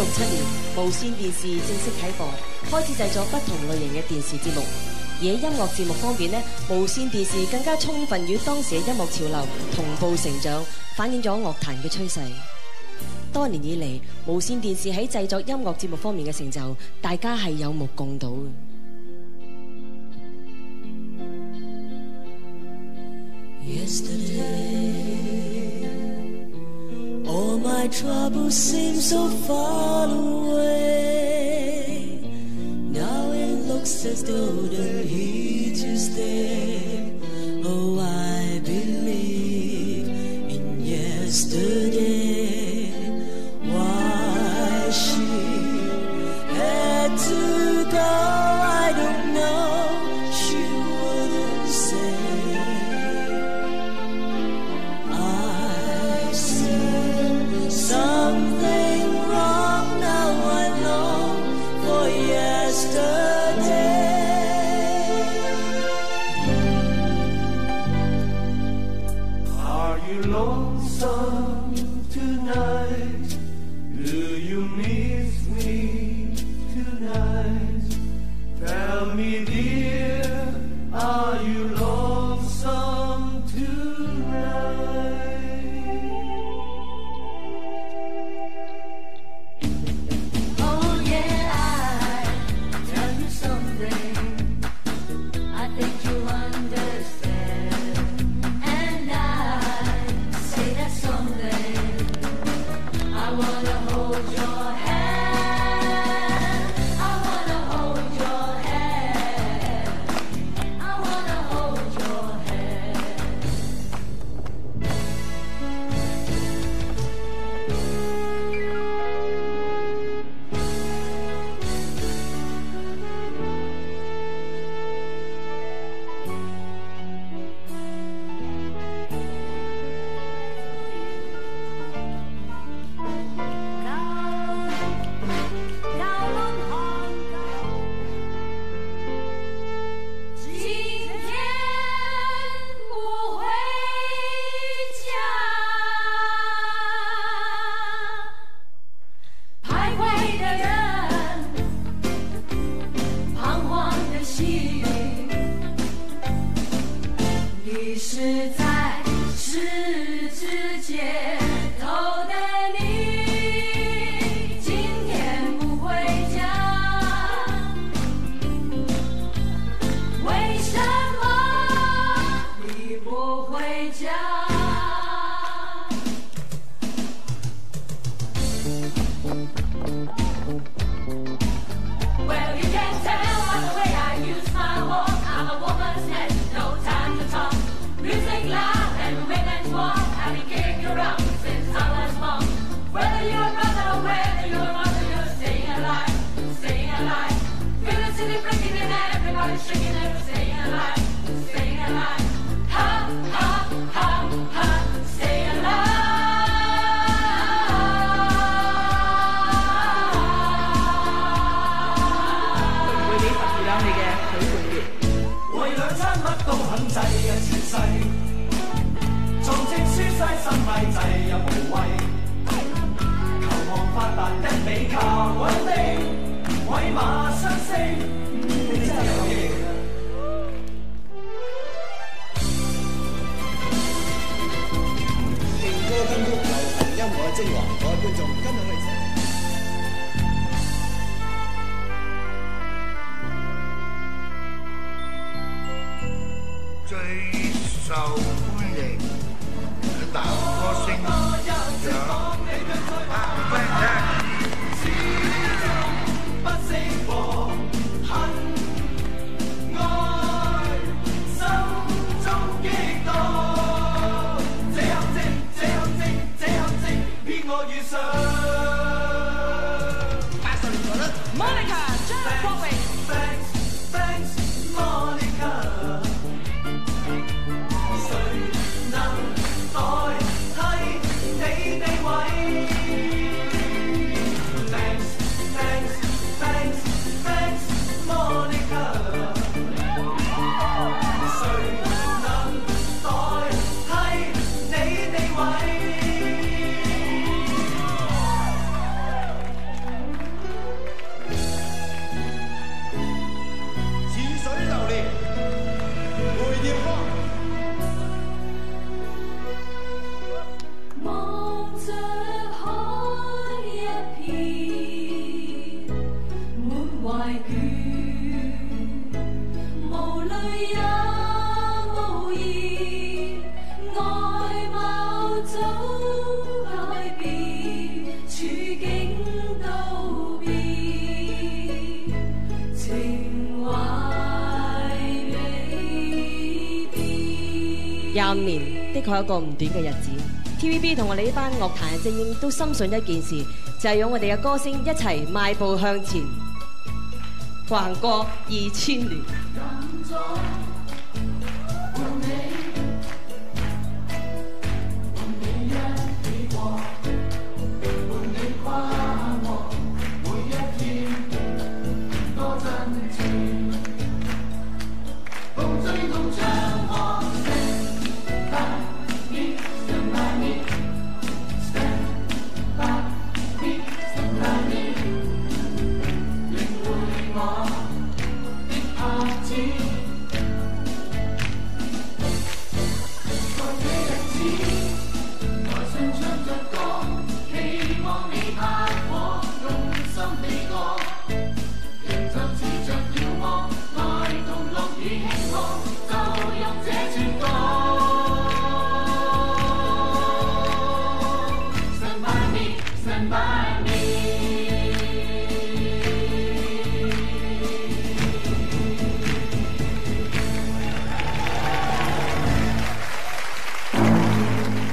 年，無線電視正式啟放，開始製作不同類型嘅電視節目。而喺音樂節目方面呢，無線電視更加充分與當時嘅音樂潮流同步成長，反映咗樂壇嘅趨勢。多年以嚟，無線電視喺製作音樂節目方面嘅成就，大家係有目共睹嘅。All my troubles seem so far away. Now it looks as though they're here to stay. Oh, I believe in yesterday. Why she had to go, I don't know. She wouldn't say. Something wrong, now I long for yesterday. Are you lonesome tonight? Do you miss me tonight? Tell me, dear, are you lonesome tonight? 3年的確係一個唔短嘅日子。TVB 同我哋呢班樂壇嘅精英都深信一件事，就係讓我哋嘅歌聲一齊邁步向前，橫過2000年。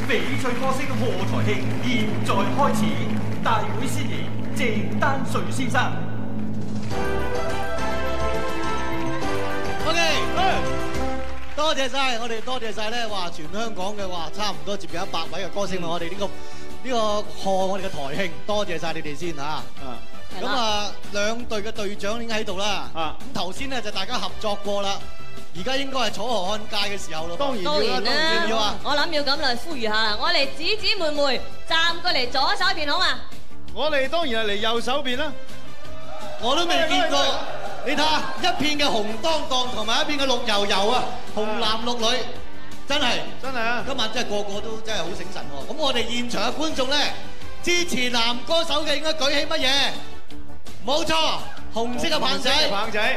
翡翠歌星賀台慶現在開始，大會司儀鄭丹瑞先生。OK， 多謝晒，我哋多謝晒咧，話全香港嘅話差唔多接近100位嘅歌星我哋呢個賀我哋嘅台慶，多謝晒你哋先嚇。咁啊，兩隊嘅隊長已經喺度啦。咁頭先咧就大家合作過啦。而家應該係楚河漢界嘅時候咯，當然要啊！我諗要咁嚟呼籲下，我哋姊姊妹妹站過嚟左手邊好嘛？我哋當然係嚟右手邊啦。我都未見過，你睇下一片嘅紅當當同埋一片嘅綠油油啊，紅男綠女，真係啊！今晚真係個個都真係好醒神喎。咁我哋現場嘅觀眾咧，支持男歌手嘅應該舉起乜嘢？冇錯。紅色嘅棒仔，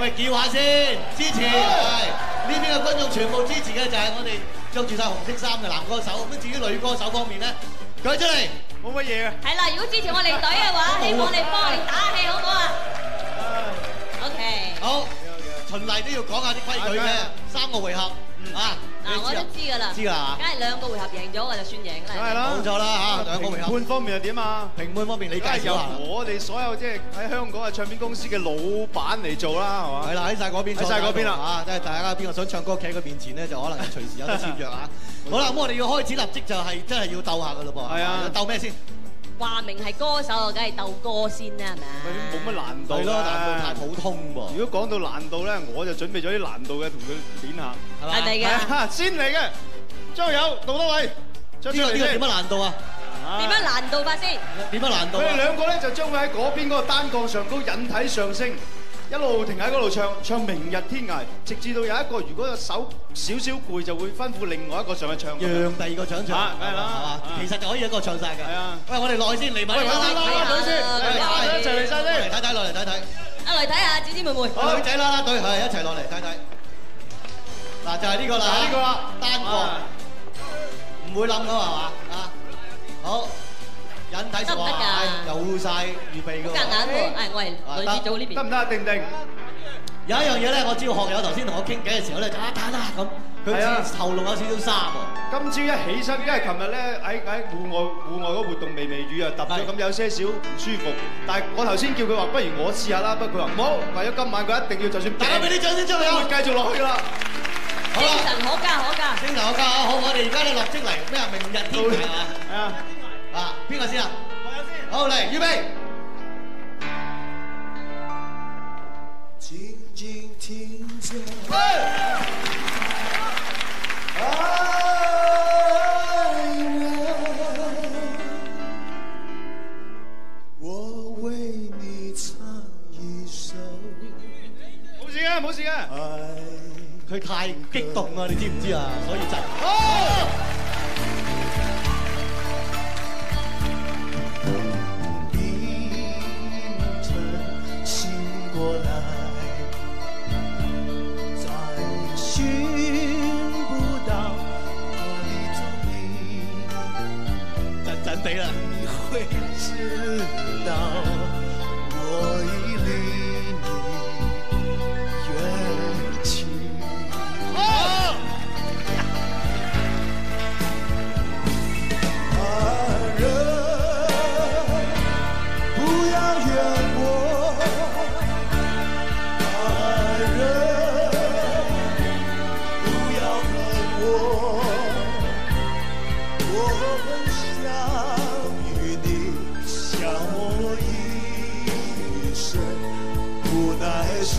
喂，叫下先，支持。係呢邊嘅觀眾全部支持嘅就係我哋着住晒紅色衫嘅男歌手。咁至於女歌手方面咧，舉出嚟，冇乜嘢嘅。係啦，如果支持我哋隊嘅話，希望我哋幫你打氣，好唔好啊 ？OK。好，循例都要講下啲規矩嘅，3個回合啊。嗱，我都知㗎啦，梗係2個回合贏咗我就算贏啦。梗係啦，冇錯啦嚇，2個回合。評判方面係點啊？評判方面你介紹下。我哋所有即係喺香港嘅唱片公司嘅老闆嚟做啦，係嘛？係啦，喺曬嗰邊，喺曬嗰邊啦嚇，即係大家邊個想唱歌企喺佢面前咧，就可能隨時有得簽約嚇。好啦，咁我哋要開始立即就係真係要鬥下㗎咯噃。係啊，鬥咩先？話明係歌手，梗係鬥歌先啦，係咪？冇乜難度。係咯，難度太普通喎。如果講到難度咧，我就準備咗啲難度嘅同佢練下。係咪㗎？先嚟嘅，張友、杜德偉，呢個點乜難度啊？點樣難度法先？點乜難度？佢哋兩個咧就將會喺嗰邊嗰個單槓上高引體上升，一路停喺嗰度唱明日天涯，直至到有一個如果個手少少攰，就會吩咐另外一個上去唱。讓第二個唱。梗係啦，其實就可以一個唱晒㗎。係啊。喂，我哋落去先嚟埋。喂，揾先啦，隊先，一齊嚟晒先。嚟睇睇，落嚟睇睇。嚟睇下，姊姊妹妹。女仔啦啦隊係一齊落嚟睇睇。嗱就係呢個啦，呢個啦，單槓，唔會冧㗎嘛？啊，好，引體上滑，有晒預備㗎。夾硬喎，我係女子組呢邊。得唔得？定唔定？有一樣嘢咧，我知道學友頭先同我傾偈嘅時候咧，就打咁，佢喉嚨有少少沙喎。今朝一起身，因為琴日咧喺戶外嗰活動微雨啊，揼咗咁有些少唔舒服。但係我頭先叫佢話，不如我試下啦。不過佢話唔好，為咗今晚佢一定要，就算大家俾啲掌聲出嚟，會繼續落去㗎啦。精神可嘉，精神可嘉啊！好，我哋而家咧立即嚟咩啊？明日天涯係嘛？係啊。啊，邊個先啊？我有先。好嚟，預備。靜靜聽着。愛人，我為你唱一首。冇事嘅，冇事嘅。佢太激動啊！你知唔知啊？所以真。凌晨醒過來，再尋不到我的蹤影。震震地啦。你會知道我已離你遠去。与你消磨一生，无奈生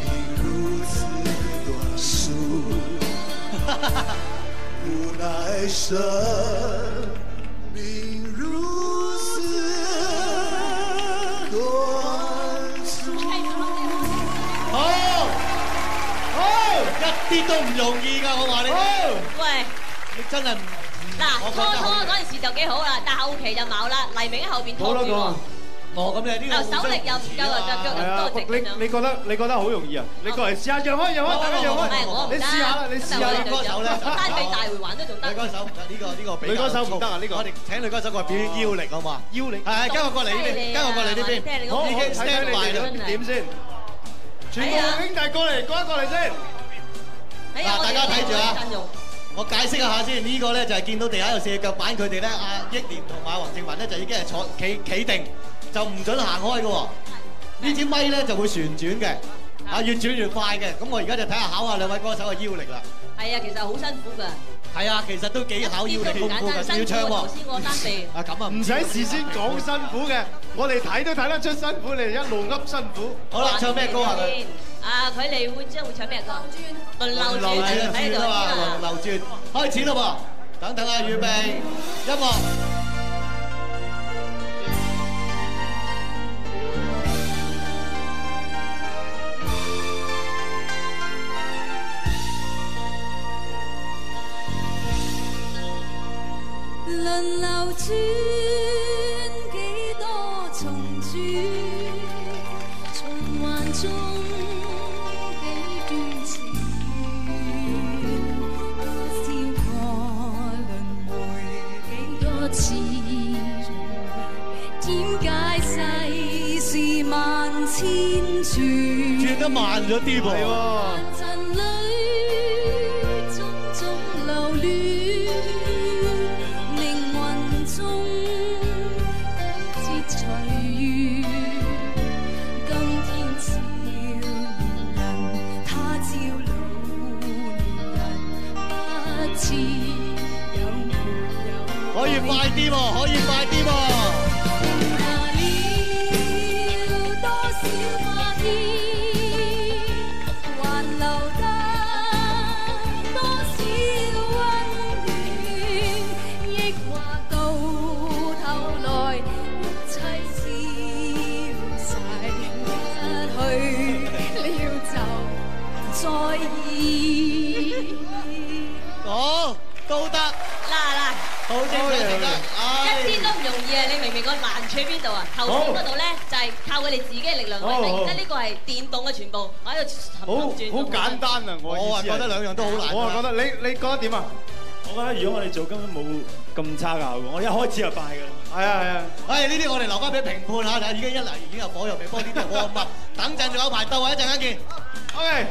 命如此短促，无奈生命如此短促。一啲都唔容易㗎，我話你聽。喂，你真係唔嗱，初嗰陣時就幾好啦，但後期就冇啦。黎明喺後邊拖住喎。咁你呢個手力又唔夠啊，腳又唔多直咁樣。你覺得好容易啊？你過嚟試下，讓開，大家讓開。你試下啦，你試下。女歌手咧，單臂大回環都仲得。女歌手唔得，呢個比較。女歌手唔得啊！呢個我哋請女歌手過嚟表演腰力好嘛？腰力係跟我過嚟呢邊，跟我過嚟呢邊。好，已經 stand by 啦。點先？全部兄弟過嚟，過嚟先。嗱，大家睇住啊！我解釋一下先，呢個咧就係見到地下有四腳板，佢哋咧阿憶蓮同埋黃正雲咧就已經係坐企定，就唔準行開嘅喎。呢支咪咧就會旋轉嘅，越轉越快嘅。咁我而家就睇下考下兩位歌手嘅腰力啦。係啊，其實好辛苦㗎。係啊，其實都幾考腰力功夫㗎，要唱喎。頭先我單臂。咁啊，唔使事先講辛苦嘅，我哋睇都睇得出辛苦，你哋一路噏辛苦。好啦，唱咩歌啊？佢哋將會唱咩歌？輪流轉喺度啊！輪流轉，開始啦喎！等等啊，預備，音樂。輪流轉，幾多重轉，循環中。點解世事萬千轉？轉得慢咗啲噃。係喎。塵裏種種流亂，靈魂中不知隨緣。今天少年人，他朝老年人，不知有沒有？可以快啲喎，可以快啲喎。都得，嗱，好精彩，一啲都唔容易啊！你明唔明個難處喺邊度啊？頭先嗰度咧就係靠佢哋自己嘅力量去頂，而家呢個係電動嘅全部，我喺度轉。好簡單啊！我啊覺得兩樣都好難。我啊覺得你覺得點啊？我覺得如果我哋做根本冇咁差嘅效果，我一開始就敗㗎啦。係啊！呢啲我哋留翻俾評判嚇，已經一嚟已經有火藥味，不過呢啲係 warm up，等陣仲有排鬥啊！一陣間見。OK。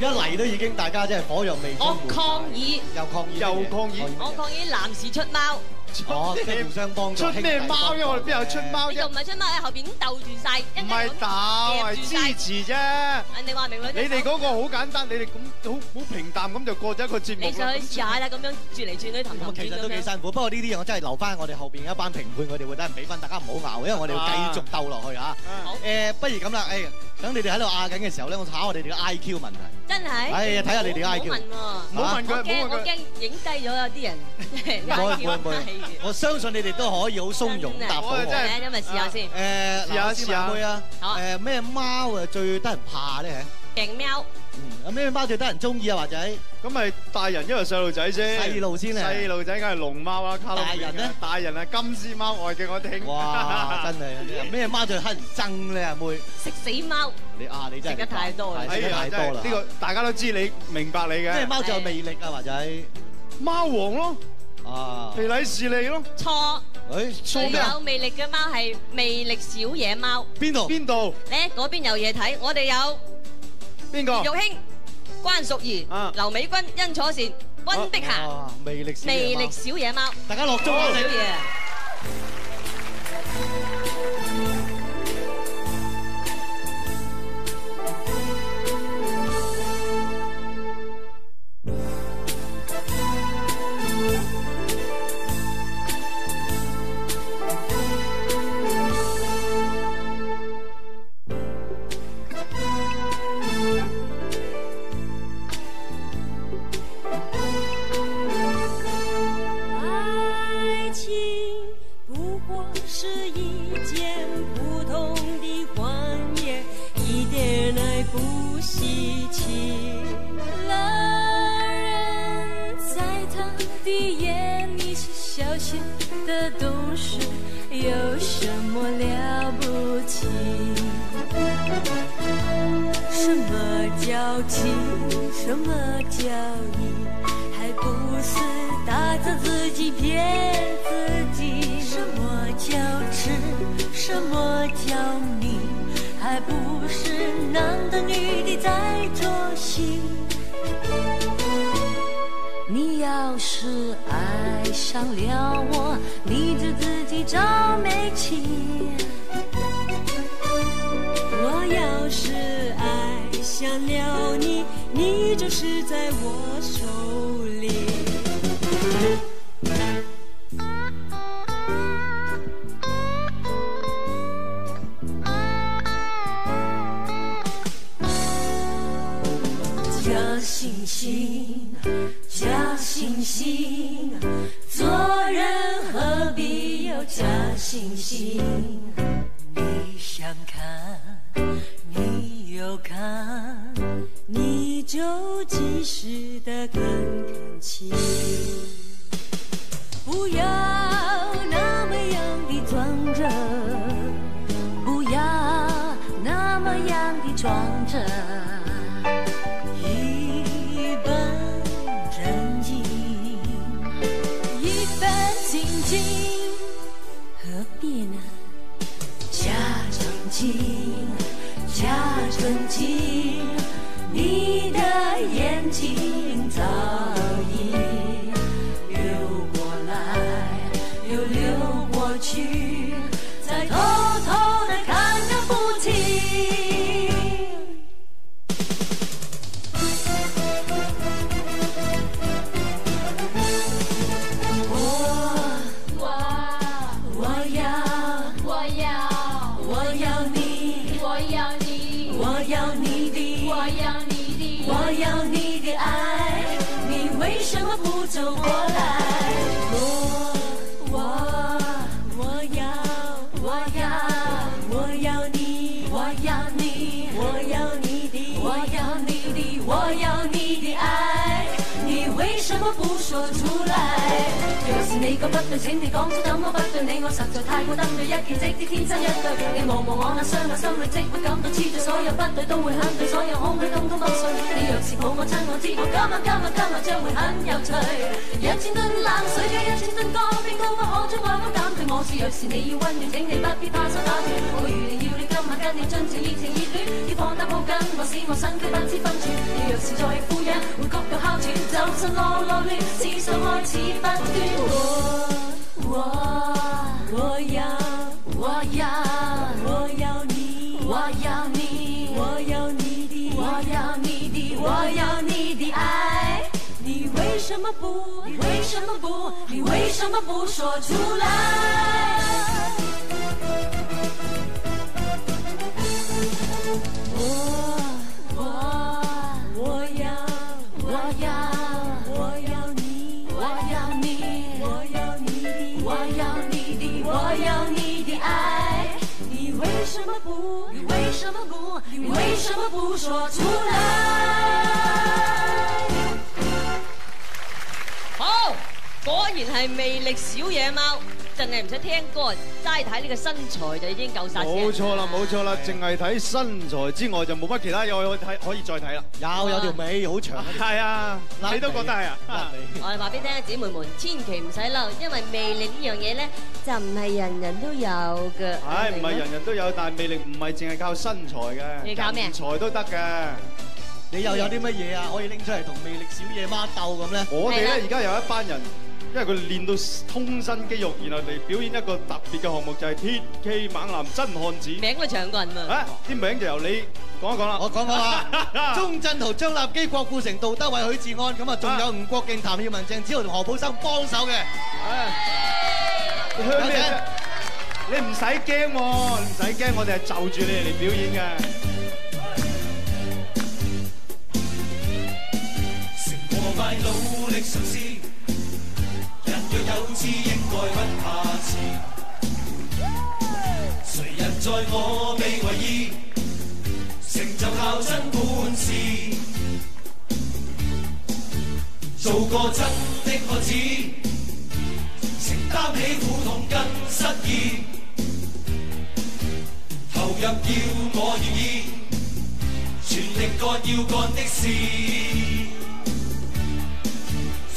一嚟都已經大家真係火藥味充滿。我抗議，我抗議男士出貓。即係互相幫助。出咩貓啫？我哋邊有出貓啫？呢度唔係出貓，喺後邊已經鬥住晒。唔係鬥，係支持啫。人哋話明女。你哋嗰個好簡單，你哋咁好平淡咁就過咗一個節目。你上去試下啦，咁樣轉嚟轉去氹氹轉。其實都幾辛苦，不過呢啲嘢我真係留翻我哋後邊一班評判，佢哋會等人俾分，大家唔好拗，因為我哋要繼續鬥落去啊。好。不如咁啦，等你哋喺度拗緊嘅時候咧，我考我哋嘅 IQ 問題。真係？睇下你哋嘅 IQ。唔好問佢，我驚影低咗有啲人。我相信你哋都可以好鬆容答到我。咁咪試下先。試下妹啊。咩貓啊最得人怕咧？勁喵。有咩貓最得人中意啊？華仔？咁咪大人因為細路仔啫。細路先啊。細路仔梗係龍貓啦，卡通片。大人咧？大人啊，金絲貓外嘅我聽。哇！真係咩貓最乞人憎咧？阿妹。食死貓。你真係食得太多啦。食得太多啦。呢個大家都知你明白你嘅。咩貓最有魅力啊？華仔？貓王咯。肥禮士利咯。錯。最有魅力嘅貓係魅力小野貓。邊度？咧嗰邊有嘢睇，我哋有。邊個？玉卿、關淑怡、劉美君、殷楚善、溫碧霞。魅力小野貓。大家落鐘啊！小野。是一件普通的谎言，一点爱不稀奇。老人在他的眼里是小小的懂事，有什么了不起？什么叫情，什么叫义，还不是打着自己骗自己。什么叫痴，什么叫迷，还不是男的女的在作戏。你要是爱上了我，你就自己找煤气。我要是爱上了你，你就是在我手里。假惺惺，假惺惺，做人何必有假惺惺？你想看，你有看，你就及时的看看清，不要那么样的装着，不要那么样的装着，一本正经，一本正经，何必呢？假正经，假正经，你的眼睛早已流过来又流过去，再偷偷地看个不停。为什么不走过来？我要你，我要你，我要你的，我要你的，我要你的愛，你為什麼不說出來？若是你覺不對，請你講出怎麼不對，你我實在太過登對，一見即知天生一對，你望望我那雙眼，心裏即會感到痴醉，所有不對都會肯對，所有空虛通通不碎。你若是抱我親，我知道今日將會很有趣。1000噸冷水嘅1000噸乾冰都不可將愛我減退。我說若是你要溫暖，請你不必怕手打斷，我預定要你今晚跟你盡情熱情熱戀，要放膽抱緊我，使我身軀不知分寸。你若是再敷衍，會谷到哮喘，就趁我內亂，思想開始不斷。我要你，我要你，我要你的，我要你的，我要你的愛，你為什麼不，你為什麼不，你為什麼不說出來？你為什麼不說出來？好，果然係魅力小野貓，真係唔使聽歌，齋睇呢個身材就已經夠殺死人。冇錯啦，冇錯啦，淨係睇身材之外就冇乜其他嘢可以再睇啦。有條尾好長。係啊，你都覺得係啊？我哋話俾你聽，姊妹們千祈唔使嬲，因為魅力呢樣嘢咧就唔係人人都有嘅。係唔係人人都有？但係魅力唔係淨係靠身材嘅，你靠咩？人才都得嘅。你又有啲乜嘢啊？可以拎出嚟同魅力小野貓鬥咁咧？我哋咧而家有一班人。因為佢練到通身肌肉，然後嚟表演一個特別嘅項目，就係鐵騎猛男真漢子。名都長過人喎。啲名就由你講一講啦。我講啦。鐘鎮濤、張立基、郭富城、杜德偉、許志安，咁啊仲有吳國敬、譚耀文、鄭子豪同何寶生幫手嘅。有請。你唔使驚喎，唔使驚，我哋係就住你哋嚟表演嘅。成過快努力嘗試。人若有志，應該不怕遲。個真的愛子，承擔起苦痛跟失意，投入要我願意，全力幹要幹的事。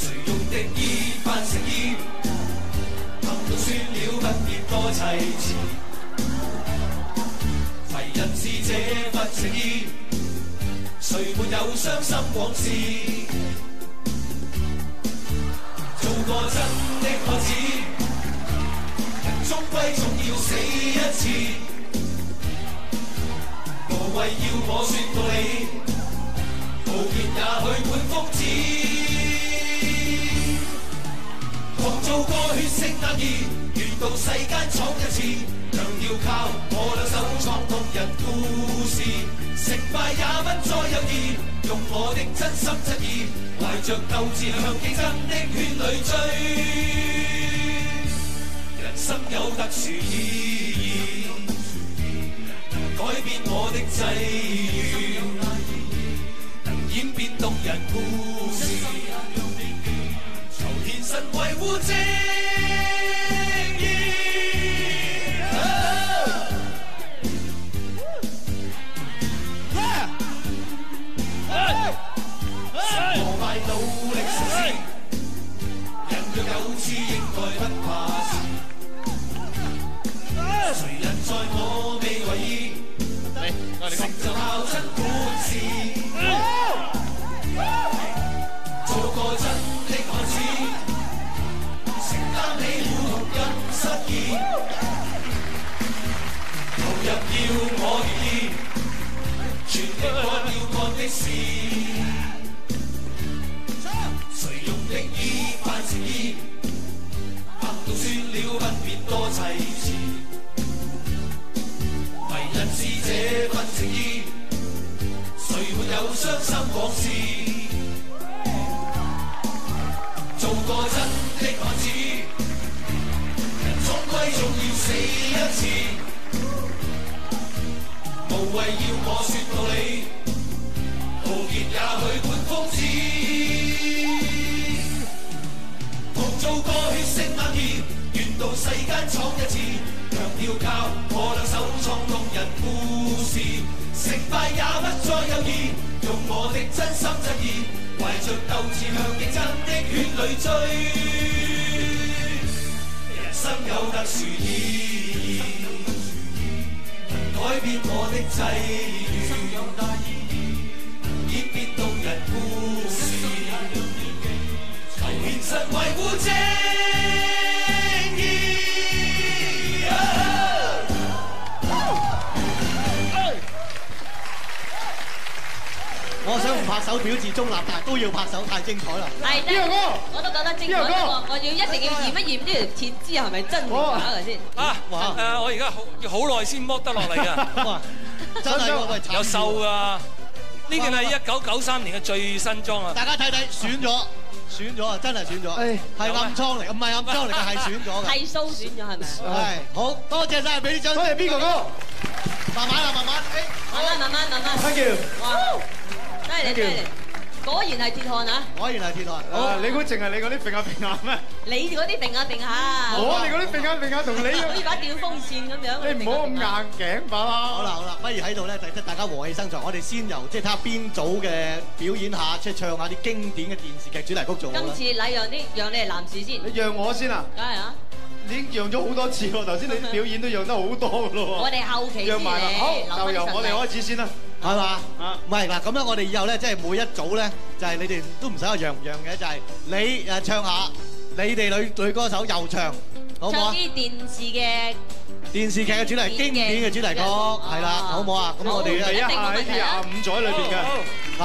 誰用敵意扮誠意，行動算了不必多砌詞。為人是這份情意，誰沒有傷心往事？做個真的愛子，人終歸總要死一次。無謂要我說道理，無言也許管瘋子。狂做個血性男兒，願到世間闖一次，強調靠我兩手創動人故事。成敗也不再猶豫，用我的真心真意，懷着鬥志向競爭的圈裏追。人生有特殊意義，能改變我的際遇，能演變動人故事，求獻身維護正義。磨敗努力實施，人若有志應該不怕事。誰人在我未為意，成就靠真本事。做個真的愛子，承擔起苦痛跟失意，投入要我願意，全力幹要幹的事。誰用敵意扮誠意，行動算了不必多砌詞。為人是這份情意，誰沒有傷心往事？做個真的愛子，人終歸總要死一次。無謂要我說道理，無言也許管瘋子。做個血性男兒，願到世間闖一次，強調靠我兩手創動人故事。成敗也不再猶豫，用我的真心真意，懷着鬥志向競爭的圈裏追。人生有特殊意義，能改變我的際遇，演變動人故事。現實維護正義。我想唔拍手表示中立，但係都要拍手，太精彩啦！係邊個歌？我都覺得精彩喎！我要一定要驗一驗呢條鐵枝係咪真定假嘅先。我而家好耐先剝得落嚟㗎。真係喎，有瘦㗎。呢件係1993年嘅最新裝啊！大家睇睇，選咗啊！真係選咗，係暗瘡嚟，唔係暗瘡嚟嘅，係選咗嘅。係蘇選咗係咪？係，好多謝晒，俾啲掌聲。多謝邊個哥？慢慢啦，慢慢。Thank you。哇！犀利，果然係鐵漢啊！果然係鐵漢。你估淨係你嗰啲揈下揈下咩？你嗰啲揈下揈下。我哋嗰啲揈下揈下同你好似把吊風扇咁樣。你唔好咁硬頸吧啦！好啦，不如喺度咧，大家和氣生財。我哋先由即係睇下邊組嘅表演下，即係唱下啲經典嘅電視劇主題曲做好啦。今次禮讓你係男士先。你讓我先啊！梗係啊！你已經讓咗好多次喎，頭先你啲表演都讓得好多㗎咯喎。我哋後期先嚟。好，就由我哋開始先啦。係嘛？唔係嗱，咁樣我哋以後咧，即係每一組咧，就係你哋都唔使話讓唔讓嘅，就係你誒唱下，你哋女歌手又唱，好唔好啊？唱啲電視劇嘅主題經典嘅主題曲，係啦，好唔好啊？咁我哋一下喺啲25載裏邊嘅嚇，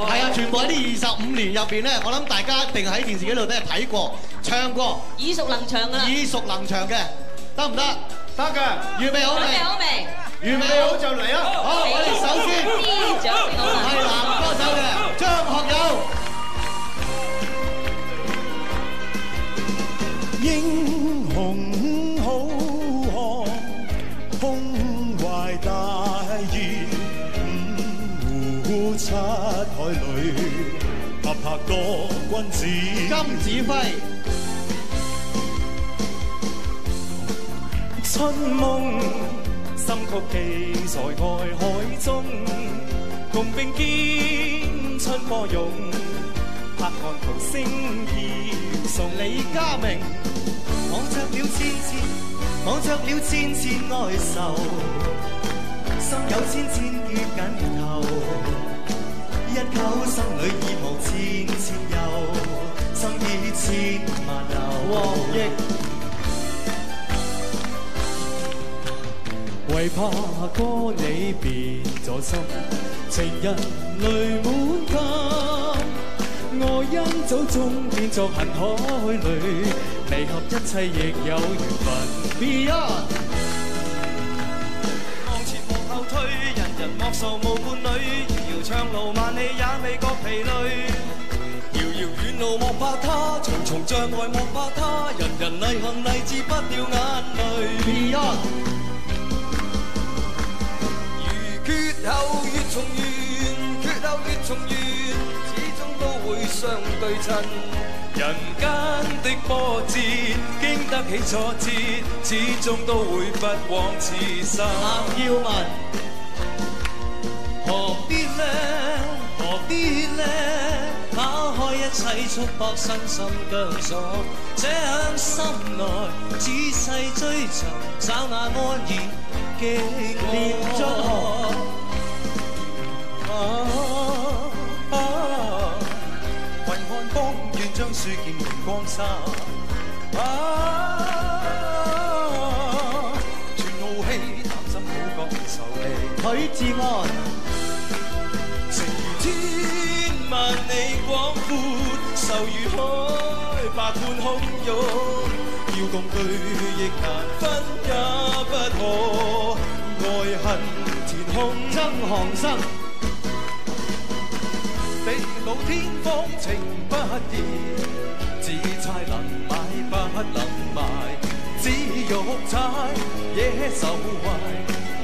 係啊，全部喺呢25年入邊咧，我諗大家一定喺電視機度都係睇過、唱過，耳熟能詳㗎啦，耳熟能詳嘅，得唔得？得嘅，預備好未？預備好就嚟啊！好，我哋首先係男歌手嘅張學友。英雄好漢，胸懷大義，五湖七海裏，踏拍多君子。金子輝。春夢，心曲寄在愛海中，共並肩春波湧，拍岸濤聲飄送。李嘉明，望着了千千哀愁，心有千千結緊頭，一口心裏已無千千憂，心已千萬流。黃奕。為怕哥你變咗心，情人淚滿襟，愛因早終變作恨海裏，離合一切亦有緣分。Beyond， 往前往後推，人人莫愁無伴侶，遙遙長路萬里也未覺疲累。遙遙遠路莫怕他，重重障礙莫怕他，人人淚痕勵志不掉眼淚。Beyond。缺後越重圓，缺後越重圓，始終都會相對襯。人間的波折，經得起挫折，始終都會不枉此生。譚耀文，何必呢？何必呢？拋開一切束縛，身心僵鎖，這響心內仔細追尋，找那安然嘅連俊雄。為看光，願將書劍明光沙。全傲氣，擔心好覺愁離。許志安，情如天萬里廣闊，愁如海百般洶湧。要共對亦難分也不可，愛恨填空。曾航生。地老天荒情不移，只猜能買不能賣，只欲猜野獸壞，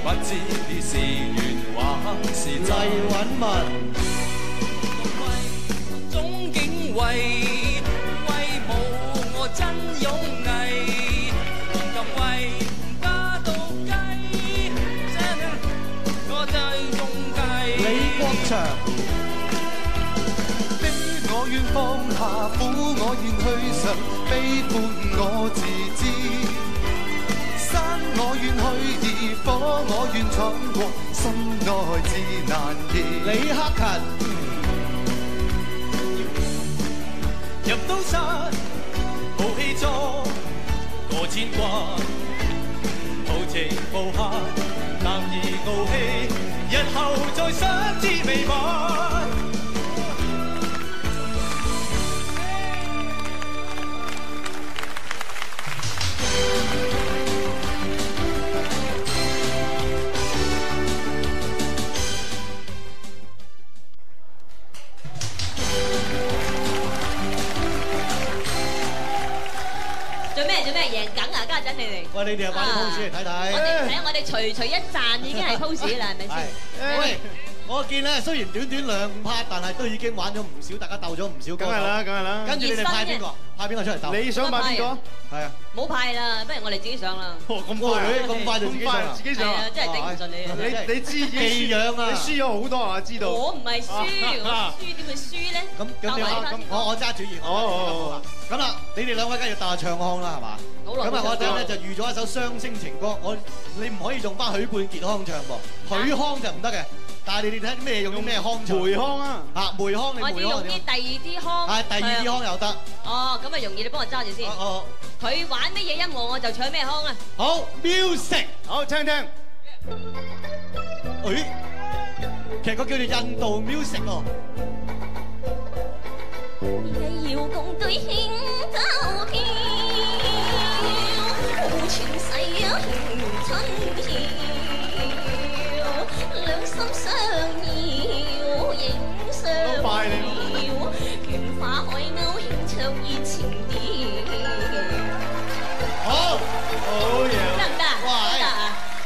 不知你是緣還是債。黎允文，總竟為無我真勇毅，咁為家到雞，我就用計。李國祥。我願放下苦，我願去嘗，悲歡我自知。山我願去，而火我願闖過，心愛自難移。李克勤，入刀山，豪氣壯，過千關，豪情無限，男兒傲氣，日後再相知未晚。贏梗啊！家陣你哋，喂，你哋又擺啲 pose 嚟睇睇。我哋隨一讚已經係 pose 啦，係咪先？喂，我見咧雖然短短2 part，但係都已經玩咗唔少，大家鬥咗唔少歌。梗係啦，梗係啦。跟住你哋派邊個？派邊個出嚟鬥？你想派邊個？係啊。冇派啦，不如我哋自己上啦。咁快就自己上？自己上啊！真係頂唔順你。你知寄養啊！你輸咗好多啊！知道。我唔係輸，我輸點會輸咧？咁點啊？咁我揸主意。咁啦，你哋兩位梗係要鬥下唱腔啦，係嘛？咁啊，我哋咧就預咗一首雙星情歌，你唔可以用翻許冠傑腔唱噃，許腔就唔得嘅。但係你哋睇咩用啲咩腔唱？梅腔啊！嚇，梅腔你梅腔。我要用啲第二啲腔。係第二啲腔又得。哦，咁啊容易，你幫我揸住先。佢玩乜嘢音樂我就唱咩腔啊。好 ，music， 好聽聽。其實佢叫做印度 music 喎。也要共對輕舟飄，好傳世啊輕春飄，兩心相邀影相邀，願化海鷗輕唱熱情調。好嘢，得唔得？哇！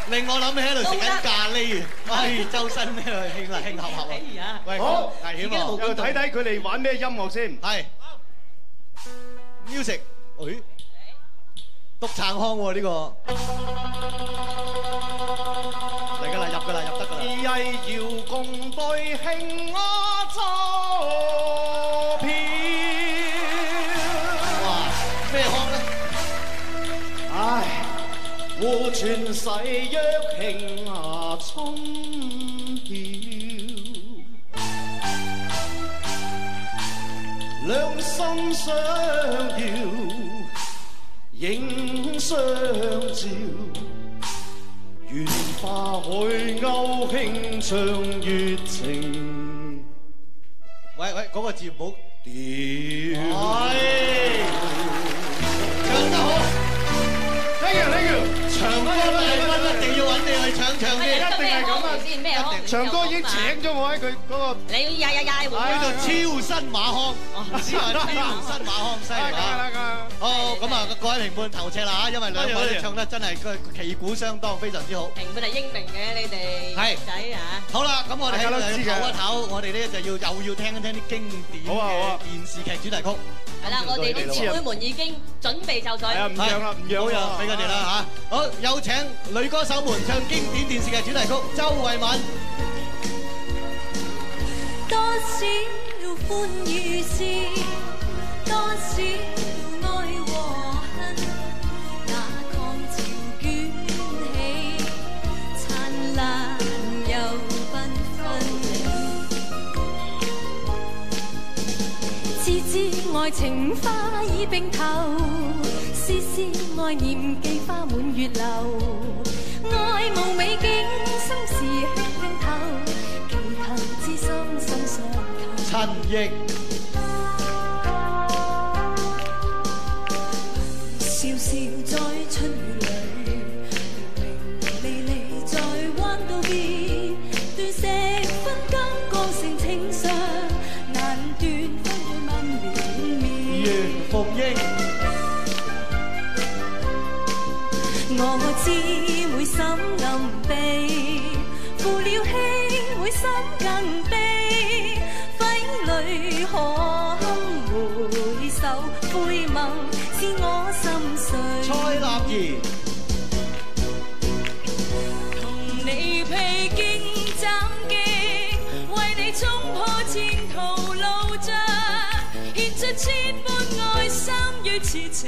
你令我諗起喺度食緊咖喱啊！唉，周身咩興合合啊！喂，好危險喎！又睇睇佢哋玩咩音樂先。係 music， 誒，獨撐腔喎呢個。嚟㗎啦，入㗎啦，入得㗎啦。曳搖共對興我錯飄。哇！咩腔咧？唉，和全世若興春曉，兩心相遙，影相照。願花海鷗輕唱月情。喂，嗰個字唔好調。唱得好。Thank you。唱歌一定要揾你去唱啲，一定係咁啊！咩腔？長哥已經請咗我喺佢嗰個。你要嗌叫做超新馬腔，唔知話超新馬腔犀利啊！好，咁啊，各位評判頭赤啦嚇，因為兩位唱得真係個旗鼓相當，非常之好。評判係英明嘅，你哋仔啊！好啦，咁我哋喺度唞一唞，我哋呢就又要聽一聽啲經典嘅電視劇主題曲。係啦，我哋啲姊妹們已經準備就緒。係啊，唔讓啦，唔讓啦，俾佢哋啦嚇。好，有請女歌手們唱經典電視劇主題曲，周慧敏。多少歡與笑，多少愛和恨，那抗潮捲起，燦爛又繽紛。次次愛情花已並頭，絲絲愛念記花滿月樓。愛無美景，心事輕透，記恨知心心相扣。陳奕。笑笑在春雨裏，明明離離在彎道邊，斷石分金歌聲清香，難斷分去萬年面。袁鳳英。我知會心暗悲，負了氣會心更悲，揮淚可回首，灰夢是我心碎。蔡立兒。同你披荊斬棘，為你衝破前途路障，獻出千般愛心與痴情。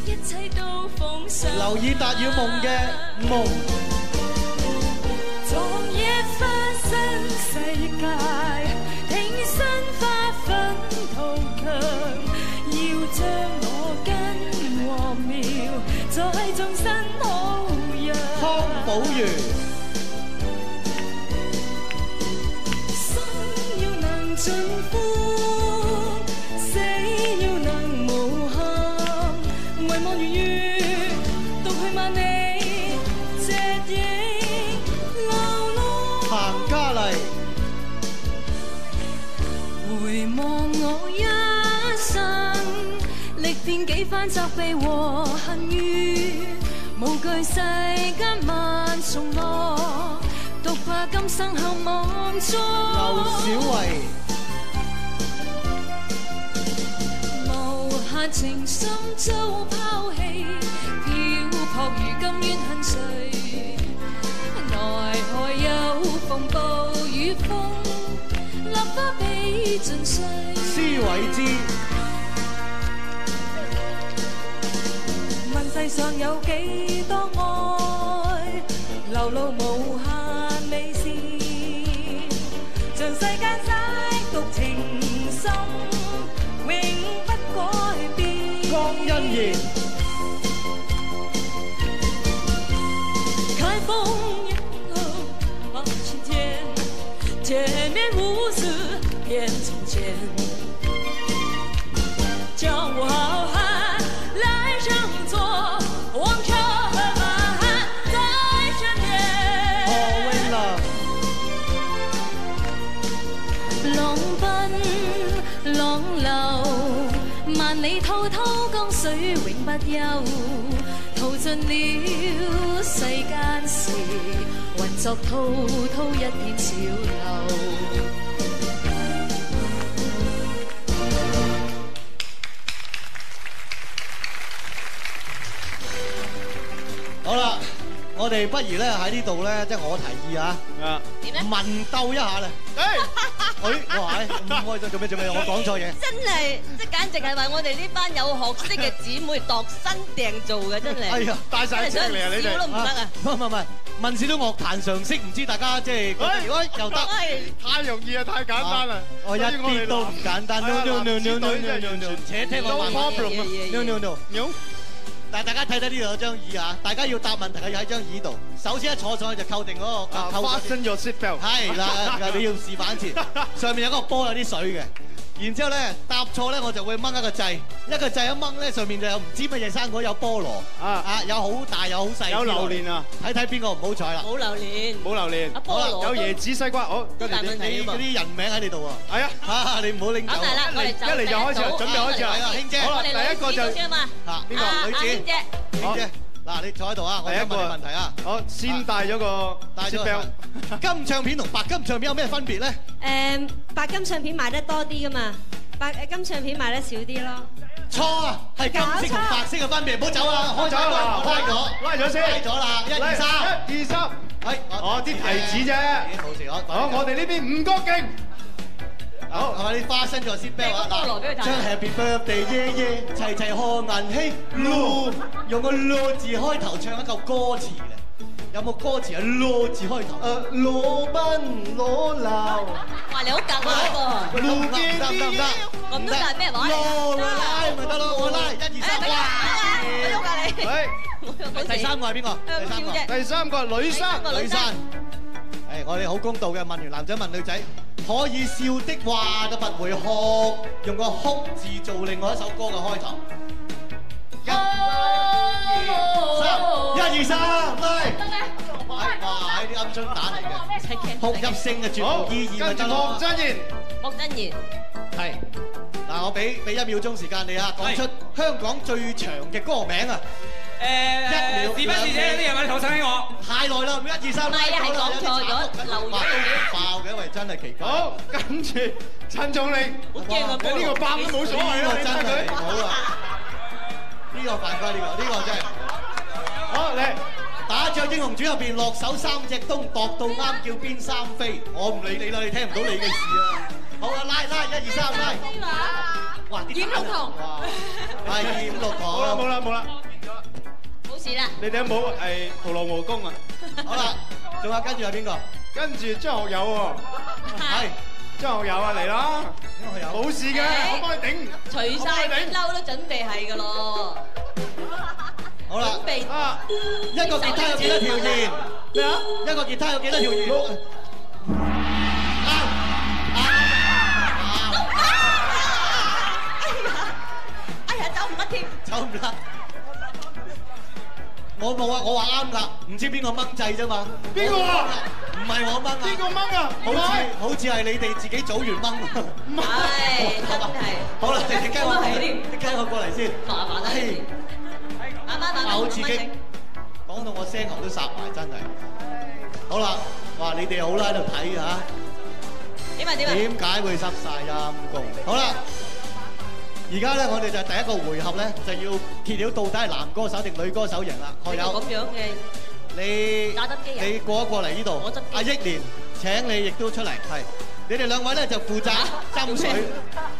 一切都奉上。劉以達與夢嘅夢。昨夜花新世界，挺身花粉圖強，要將我根和苗再種新好樣。湯寶如。生要能盡歡，死要能無憾。遺忘如月，獨去萬里，夕影流浪。彭嘉麗。回望我一生，歷遍幾番責備和恨怨，無懼世間萬重惡，獨怕今生後夢中。劉小慧。無限情深遭拋棄，漂泊如今怨恨誰？奈何有風暴雨風，立花比盡碎。施偉之。問世上有幾多愛，流露無限美善，像世間細讀情深，永不改變。江欣燕。看風以後望晴天，見面無事變從前，將我好漢來生做王朝和馬在身邊。何詠良。浪奔浪流，萬里滔滔江水永不休，淘盡了世間事，作滔滔一片潮流。好啦，我哋不如咧喺呢度咧，即係我提議啊，點咧？文鬥一下咧。哇！咁開心做咩？我講錯嘢。真係，即係簡直係為我哋呢班有學識嘅姊妹度身訂做嘅，真係。哎呀，帶晒出嚟啊！你哋笑都唔得啊！唔係，問少少樂壇常識，唔知大家即係如果又得，太容易啊，太簡單啦！我一啲都唔簡單。No，且聽我慢慢。No。但係大家睇睇呢度有張椅啊！大家要答問題嘅要喺張椅度。首先一坐上去就扣定嗰個。Fasten your seat belt。係啦，你要示範一次。上面有嗰個波有啲水嘅，然之後咧答錯咧我就會掹一個掣，一掹咧上面就有唔知乜嘢生果，有菠蘿有好大有好細，有榴蓮啊！睇睇邊個唔好彩啦！冇榴蓮。菠蘿有椰子西瓜，好，跟住你嗰啲人名喺你度喎。係啊，你唔好拎走。咁係啦，我哋一嚟就開始啦，準備開始啦，卿姐。好啦，第一個就邊個？女子。卿姐。嗱，你坐喺度啊！我問你問題啊！好，先帶咗個 seat belt。金唱片同白金唱片有咩分別咧？白金唱片賣得多啲噶嘛，金唱片賣得少啲咯。錯啊，係金色同白色嘅分別，唔好走啊！開咗啦，拉咗先，拉咗啦，1、2、3，啲提子啫，冇事，好，我哋呢邊5個勁。好，係咪你花生咗先啤啊？嗱，將 Happy Birthday 齊齊賀銀禧，用個攞字開頭唱一嚿歌詞咧，有冇歌詞係攞字開頭？攞賓攞鬧。哇，你好夾啊呢個。得唔得？咁都係咩話？攞拉咪得咯，我拉1、2、3，哇！我喐㗎你。第三個係邊個？第三個女生。我哋好公道嘅，問完男仔問女仔，可以笑的話都不會哭，用個哭字做另外一首歌嘅開頭。1、2、3，嚟！哇！呢啲鵪鶉蛋嚟嘅，哭泣聲嘅絕無意義咪得咯。莫真言。係。嗱，我俾1秒鐘時間你啊，講出香港最長嘅歌名啊！1秒。是不是啫？啲人揾頭想起我。太耐啦，1、2、3。唔係啊，係講錯咗，漏咗。爆嘅，因為真係奇怪。好，跟住陳仲令。好驚啊！呢個爆都冇所謂啦，真係好啦。呢個犯規，呢個真係。好，嚟打仗英雄傳入邊落手3隻冬，度到啱叫邊3飛。我唔理你啦，你聽唔到你嘅事啊。好啊，拉1、2、3，拉。哇！啲染綠堂。係染綠堂。冇啦。冇事啦。你哋有冇係徒勞無功啊？好啦，仲有跟住係邊個？跟住張學友喎。係張學友啊，嚟啦！冇事嘅，我幫你頂。除晒件褸都準備係噶咯。好啦，準備一個吉他有幾多條弦？咩啊？一個吉他有幾多條弦？哎呀，走唔甩添。走唔甩。我冇啊，我話啱㗎，唔知邊個掹掣啫嘛。邊個啊？唔係我掹啊。邊個掹啊？好似係你哋自己組完掹。唔係，真係。好啦，你跟我過嚟先。麻煩啦。慢。好刺激，講到我聲喉都霎埋，真係。好啦，哇！你哋好啦喺度睇嚇。點啊？點解會濕晒陰公？好啦。而家咧，我哋就第一個回合咧，就要揭曉到底係男歌手定女歌手贏啦。學友，咁樣嘅，你過嚟呢度。阿憶蓮請你亦都出嚟，係你哋兩位咧就負責斟水。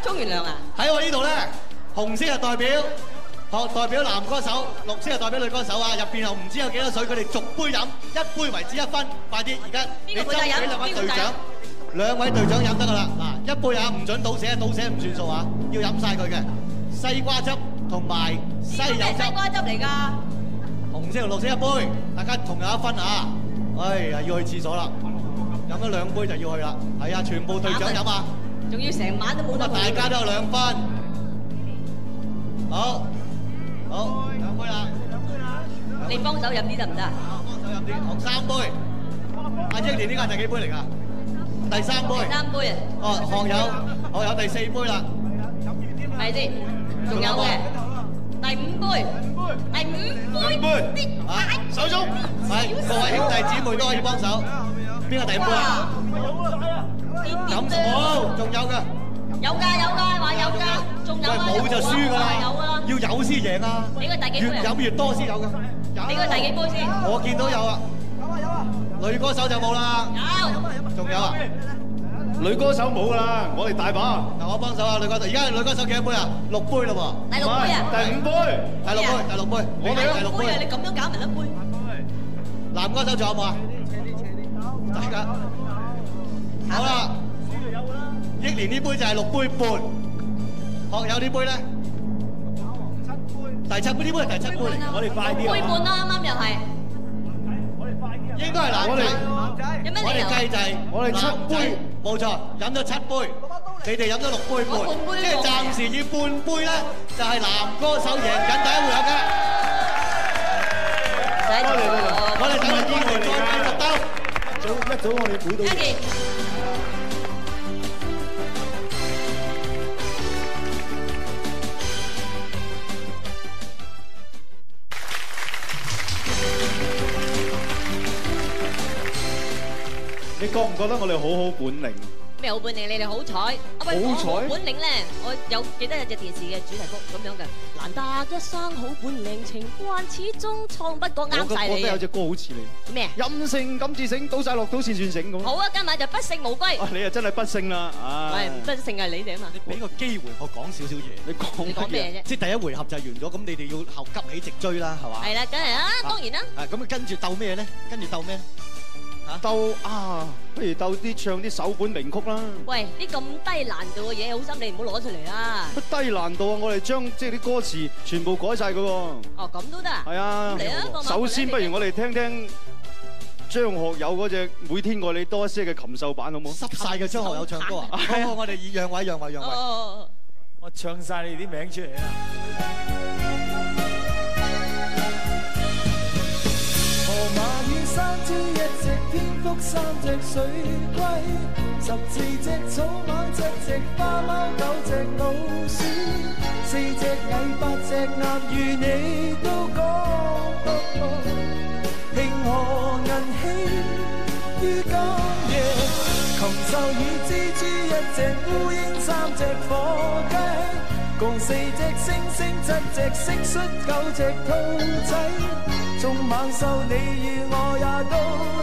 沖完涼啊？喺我呢度咧，紅色係代表男歌手，綠色係代表女歌手啊！入邊又唔知有幾多水，佢哋逐杯飲，一杯為止1分。快啲，而家你斟俾兩位隊長。兩位隊長飲得㗎啦，嗱，一杯啊，唔準倒瀉唔算數啊，要飲晒佢嘅西瓜汁同埋西柚汁。西瓜汁嚟㗎。紅色同綠色一杯，大家同有1分啊！哎呀，要去廁所啦，飲咗2杯就要去啦。係啊，全部隊長飲啊。仲要成晚都冇得。大家都有2分。好，2杯啦。你幫手飲啲得唔得？幫手飲啲，好3杯。阿憶蓮呢個係第幾杯嚟㗎？第3杯。3杯啊！學友第4杯啦。係先，仲有嘅。第5杯。手中。係各位兄弟姊妹都可以幫手。邊個第五杯啊？咁冇，仲有㗎。有㗎，話有㗎，仲有啊！冇就輸㗎啦，有啊，要有先贏啊！俾佢第幾杯啊？越飲越多先有㗎。俾佢第幾杯先？我見到有啊。有啊！女歌手就冇啦。有。仲有啊？女歌手冇㗎啦，我哋大把。嗱，我幫手啊，女歌手。而家女歌手幾多杯啊？6杯嘞喎。第6杯啊？第5杯。第6杯。我哋第6杯啊！你咁樣搞埋1杯。男歌手仲有冇啊？大家。好啦。益年呢杯就係6杯半，學友呢杯咧第7杯，呢杯係第7杯嚟，我哋快啲。杯半啦，啱啱又係。應該係男仔，有咩理由？我哋計就係我哋7杯，冇錯，飲咗7杯，你哋飲咗6杯半，即係暫時以半杯咧就係男歌手贏緊第1回合嘅。我哋等陣見回再繼續鬥。一早我哋估到。你覺唔覺得我哋好本領？咩好本領？你哋好彩。好彩。本領咧，我有記得有隻電視嘅主題曲咁樣嘅。難得一生好本領，情關始終錯不過啱晒你。我覺得有隻歌好似你。咩？任性敢自醒，倒晒落賭先算醒咁。好啊，今晚就不勝無歸。你啊真係不勝啦！喂，不勝係你哋啊嘛。你俾個機會我講少少嘢。你講咩啫？即係第1回合就完咗，咁你哋要後急起直追啦，係嘛？係啦，梗係啦，當然啦。咁跟住鬥咩咧？跟住鬥咩？鬥啊！不如鬥啲唱啲首本名曲啦。喂，啲咁低難度嘅嘢，好心你唔好攞出嚟啦。低難度啊！我哋將即係啲歌詞全部改晒佢喎。哦，咁都得啊？係啊。嚟啊！首先，不如我哋聽聽張學友嗰隻《每天愛你多一些》嘅禽獸版，好冇？濕晒嘅張學友唱歌啊！好，我哋讓位。我唱晒你哋啲名出嚟啊！河馬與山豬1隻蝙蝠3隻水龜14隻草蜢7隻花貓9隻老鼠4隻蟻8隻鴨與你都講慶賀銀禧於今夜禽獸與蜘蛛1隻烏蠅3隻火雞共4隻猩猩7隻蟋蟀9隻兔仔縱猛獸你與我也都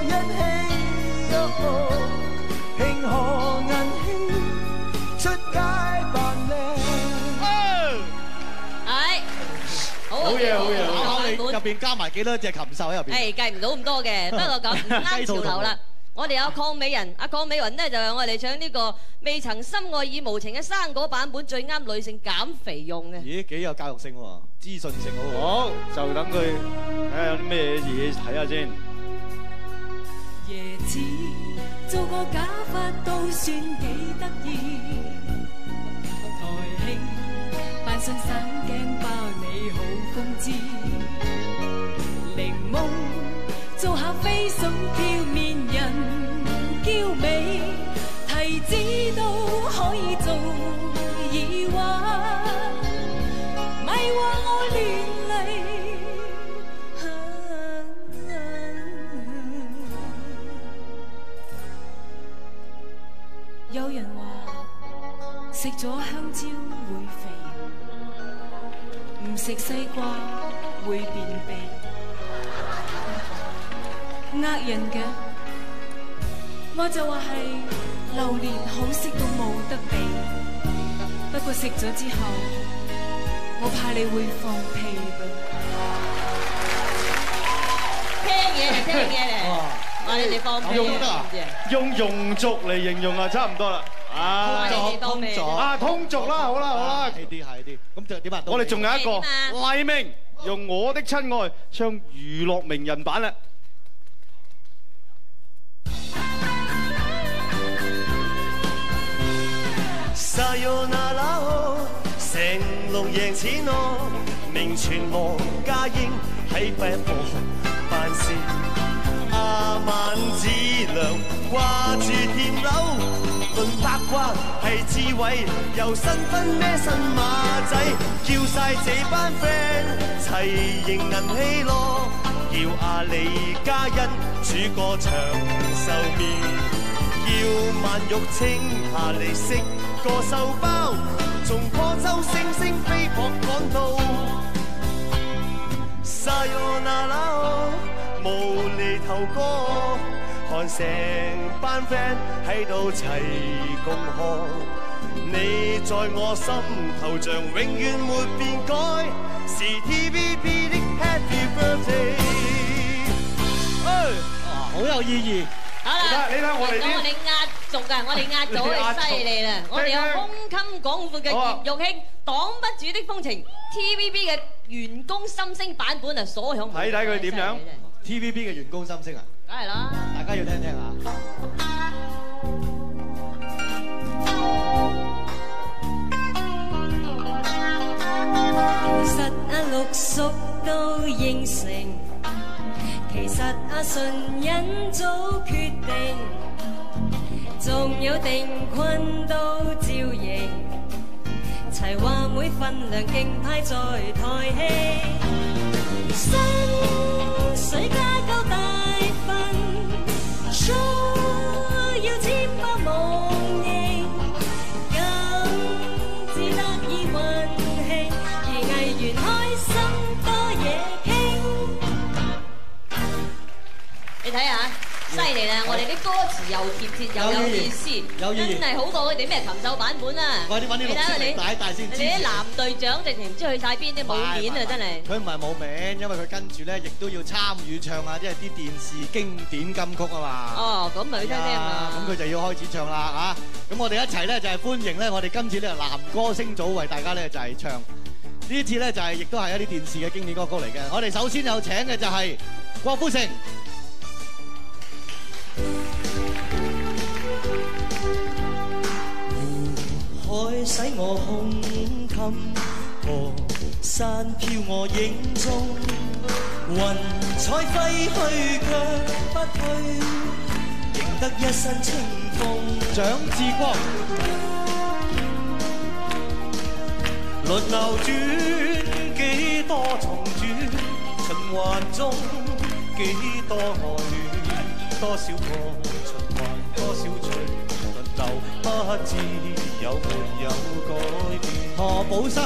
一起慶賀銀禧出街扮靚好嘢！考你入邊加埋幾多隻禽獸喺入邊？誒，計唔到咁多嘅，不過咁唔啱潮流啦。我哋有鄺美人，阿鄺美雲咧就係我哋唱呢個未曾深愛已無情嘅生果版本，最啱女性減肥用嘅。咦，幾有教育性喎，資訊性好。好，就等佢睇下有啲咩嘢睇下先。椰子做個假髮都算幾得意，台慶扮上省鏡包你好風姿，檸檬做下飛筍挑面人嬌美，提子都可以做耳環，咪話我亂嚟。有人話食咗香蕉會肥，唔食西瓜會便秘。呃人嘅，我就話係榴蓮好食到冇得比，不過食咗之後，我怕你會放屁噃。聽嘢嚟，聽嘢嚟。話你哋放屁用庸俗嚟形容啊，差唔多啦。通俗啦，好啦。係啲，咁就點啊？我哋仲有一個黎明用我的親愛唱娛樂名人版啦。成龍贏錢咯，名傳羅家英喺北部辦事，阿萬子良掛住電樓，論八卦係智慧，由新婚咩新馬仔，叫晒這班 friend 齊迎銀禧咯。叫阿李嘉欣煮個長壽麵，要萬玉清下嚟食個壽包，從過州星星飛撲趕到Sayonara，無厘頭歌，看成班 friend 喺度齊共賀。你在我心頭像永遠沒變改，是 TVB 的 Happy Birthday。好有意義。好啦，你睇我哋啲，我哋壓軸㗎，我哋壓咗係犀利啦！我哋有胸襟廣闊嘅葉玉卿，擋不住的風情 ，TVB 嘅員工心聲版本啊，所向無敵。睇睇佢點樣 ？TVB 嘅員工心聲啊！梗係啦，大家要聽聽啊！其實阿六叔都應承，其實阿順欣早決定，仲有定坤都照應，齊話每份量競派在台戲，薪水加夠大份，需要簽包夢認，咁至得以運氣，而藝員開心多嘢傾。你睇下，犀利啦！我哋啲歌詞又貼切又有意思，真係好過佢哋咩琴奏版本啊！我哋揾啲綠色嚟帶一帶先。你啲男隊長直情唔知去晒邊啲冇面啊！真係。佢唔係冇名，因為佢跟住咧，亦都要參與唱啊，即係啲電視經典金曲啊嘛。哦，咁咪去聽聽啊！咁佢就要開始唱啦嚇。咁我哋一齊咧就係歡迎咧，我哋今次呢個男歌星組為大家咧就係唱。呢一次咧就係亦都係一啲電視嘅經典歌曲嚟嘅。我哋首先有請嘅就係郭富城。海使我胸襟，河山飄我影蹤，雲彩揮去卻不去，贏得一身清風。蔣志光，輪流轉幾多重轉，循環中幾多愛戀，多少個循環，多少隨輪流，不知有沒有改變。何寶生，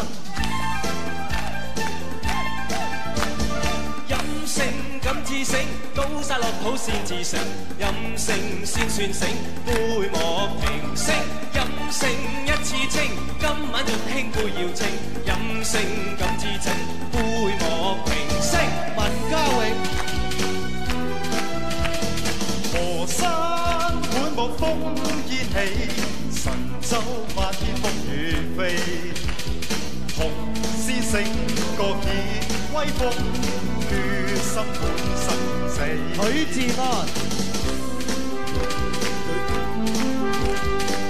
任性敢自省，高山落土先自成，任性先算醒，杯莫平息。任性一次清，今晚玉卿杯要清，任性敢自整，杯莫平息。文家榮，河山滿目烽煙起，神州漫天風雨飛，紅絲繩各顯威風，決心本生死。許志安，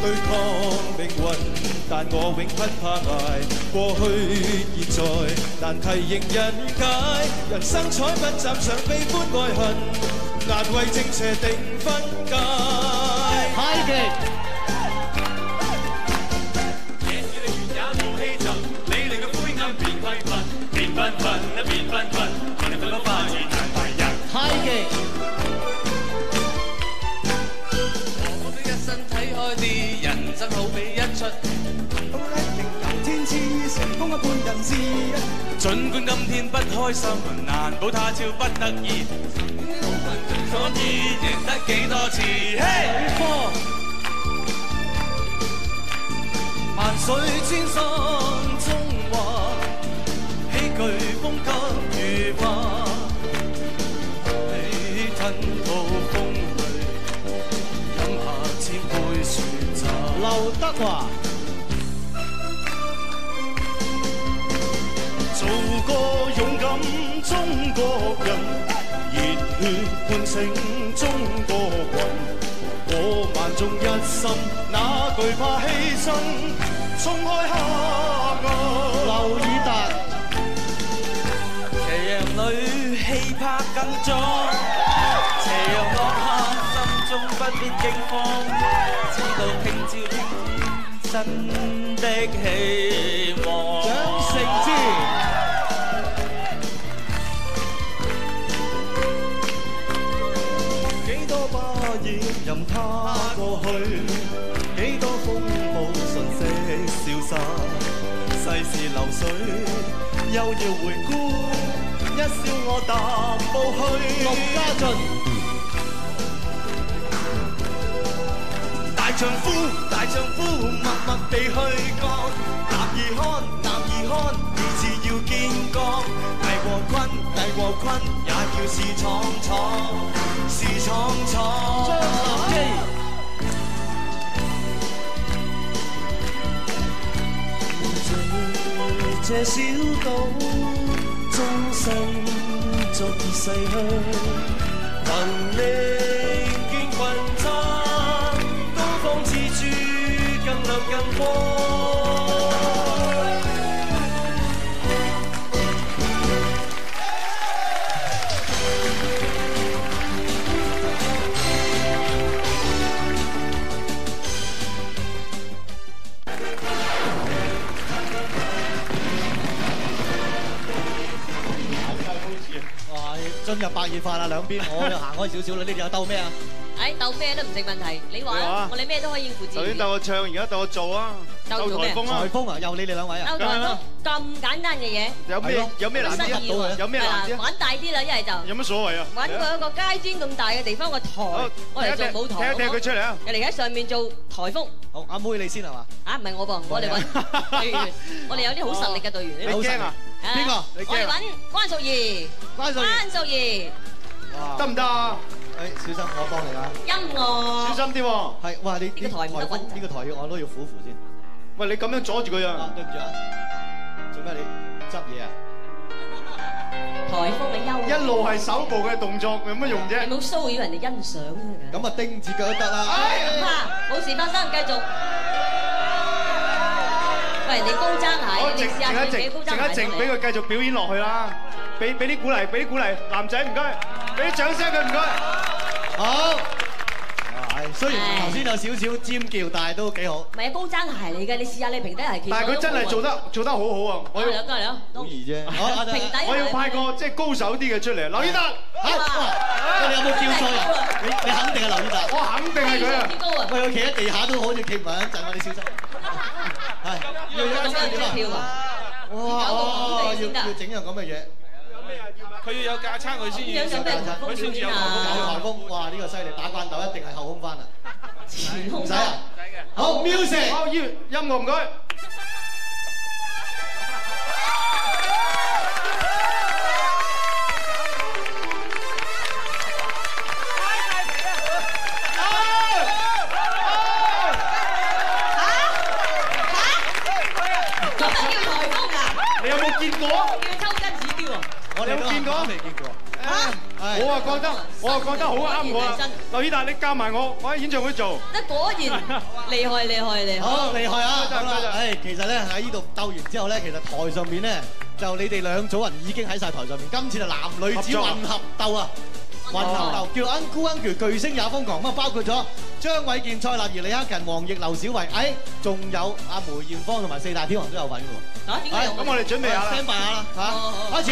對抗命運，但我永不怕捱。過去現在難題迎人解，人生彩不站上悲歡愛恨，難為正邪定分界。太極。繽紛啊，變繽紛，我哋嗰花字太迷人。太極，我都一身睇開啲，人生好比一出。到叻定有天賜，成功一半人事。儘管今天不開心，難保他朝不得意。可以贏得幾多次？嘿！萬水千山中華。巨風急如花，你吞吐風雷，飲下千杯雪茶。劉德華，做個勇敢中國人，熱血喚醒中國魂。我萬眾一心，哪懼怕犧牲，衝開黑暗。劉以達。斜陽裏氣魄更壯，斜陽落下心中不必驚慌，知道聽朝新的希望。蔣誠之，我把熱任它過去，幾多風暴瞬息消失，世事流水又要回顧，一笑我踏步去。陸家俊。大丈夫，默默地去幹。男兒漢，意志要堅剛。捱過困，也要是闖。張立基。這小島，終身逐逝去，能力見群山。自主更亮更光。哇！進入白熱化啦，兩邊我又行開少少啦，你哋有鬥咩啊？誒鬥咩都唔成問題，你話啊，我哋咩都可以應付自己。頭先鬥我唱，而家鬥我做啊！鬥颱風啊！颱風啊，又你哋兩位啊！鬥颱風咁簡單嘅嘢，有咩難啲啊？有咩難啲？玩大啲啦，一係就有乜所謂啊？揾個一個街磚咁大嘅地方個台，我嚟做舞台。踢佢出嚟啊！人哋喺上面做颱風。好，阿妹你先係嘛？啊，唔係我噃，我哋揾隊員，我哋有啲好實力嘅隊員。你驚啊？邊個？我哋揾關淑怡。關淑怡。得唔得啊？小心，我幫你啊！音樂，小心啲喎。係，哇！你呢個台唔得穩，呢個台我都要扶先。喂，你咁樣阻住佢啊！對唔住啊！做咩你執嘢啊？颱風嘅優，一路係手部嘅動作，有乜用啫？你冇騷擾人哋欣賞啊！咁啊，丁字腳都得啦。唔怕，冇事發生，繼續。喂，人哋高踭鞋，你試下自己高踭鞋。靜俾佢繼續表演落去啦！俾啲鼓勵，俾啲鼓勵，男仔唔該，俾啲掌聲佢唔該。好。雖然頭先有少少尖叫，但係都幾好。唔係啊，高踭鞋嚟嘅，你試下你平底鞋企。但係佢真係做得好好啊！我要好易啫。平底鞋。我要派個即係高手啲嘅出嚟。劉以達，你有冇叫錯人？你肯定係劉以達。我肯定係佢啊！喂，佢企喺地下都好似企唔穩一陣，我哋小心。係。要跳啊！哇！要整樣咁嘅嘢。佢要有架撐佢先要，佢先至有颱風。哇！呢個犀利，打慣鬥一定係後空翻啦。前空唔使啊！好 music， 好音樂唔該。咁啊叫颱風啊！你有冇見過？叫抽筋指標啊！我哋有冇見過？未見過。我啊覺得好啱我啊！劉以達，你教埋我喺演唱會做。果然厲害！好厲害啊！誒，其實咧喺呢度鬥完之後咧，其實台上面咧就你哋兩組人已經喺晒台上面。今次就男女子混合鬥啊！混合鬥叫 Uncle 巨星也瘋狂咁啊！包括咗張偉健、蔡立兒、李克勤、黃奕、劉小慧，仲有阿梅艷芳同埋四大天王都有份嘅喎。點解？咁我哋準備下啦 ，stand by 下啦嚇，開始。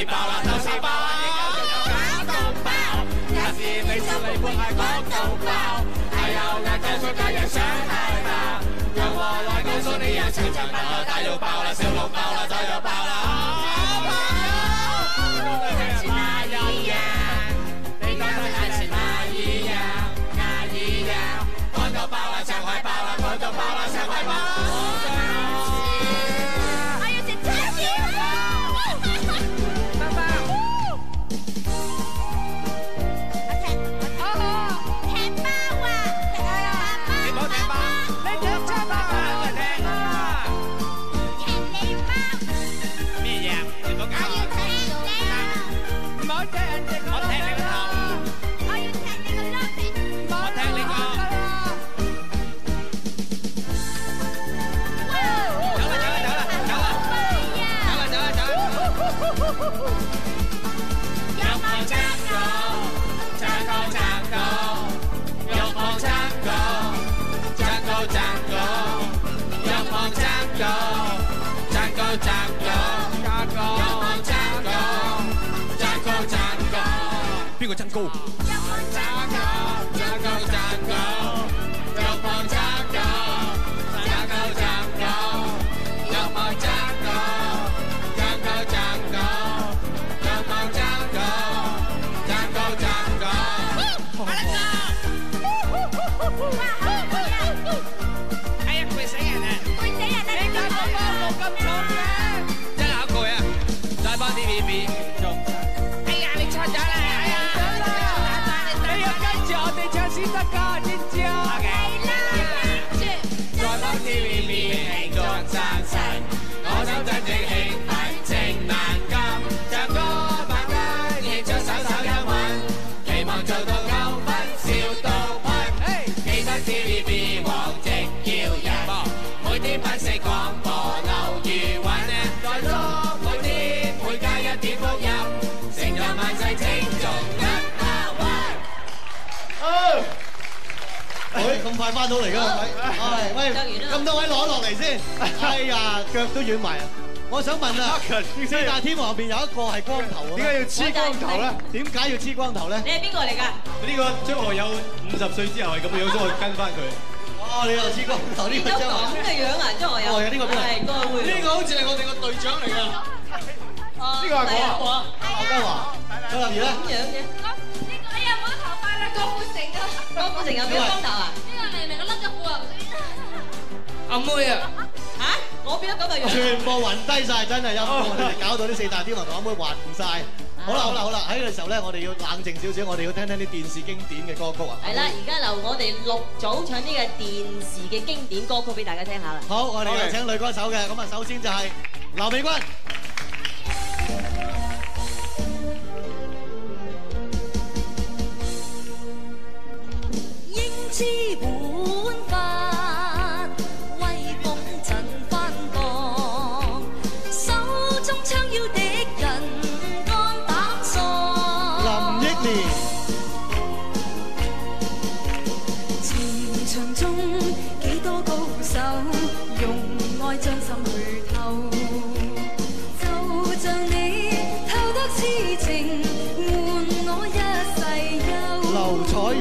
爆啦，豆沙包啊，搞到爆！有時你心裏半係講到爆，係有眼高速家人想害怕，讓我來告訴你人情長大了大又爆啦，小鹿爆啦，就又爆啦，好朋友，你是哪一樣？你當佢係是哪一邊個增高？咁快翻到嚟㗎，係喂，咁多位攞落嚟先。哎呀，腳都軟埋啊！我想問啊，四大天王入邊有一個係光頭啊，點解要黐光頭咧？點解要黐光頭咧？你係邊個嚟㗎？呢個張學友50歲之後係咁嘅樣，所以我跟翻佢。哦，你又黐光頭，呢個張學友咁嘅樣啊，張學友。哦，有呢個邊個？係個會。呢個好似係我哋個隊長嚟㗎。呢個係我。劉德華。張立兒咧？咁樣嘅。呢個哎呀冇頭髮啦，郭富城啊。郭富城有邊個光頭啊？呢個明明我甩咗褲啊！阿妹啊！嚇！我變咗咁嘅樣。全部暈低晒，真係陰功，我哋搞到啲四大天王同阿妹暈晒。好啦，喺呢個時候咧，我哋要冷靜少少，我哋要聽聽啲電視經典嘅歌曲啊。係啦，而家由我哋6組唱呢個電視嘅經典歌曲俾大家聽下啦。好，我哋有請女歌手嘅，咁啊，首先就係劉美君。英姿煥發，威風震翻盪，手中槍要敵人肝膽喪。林憶蓮。前場中幾多高手，用愛將心去透，就像你偷得痴情，換我一世憂。劉彩玉。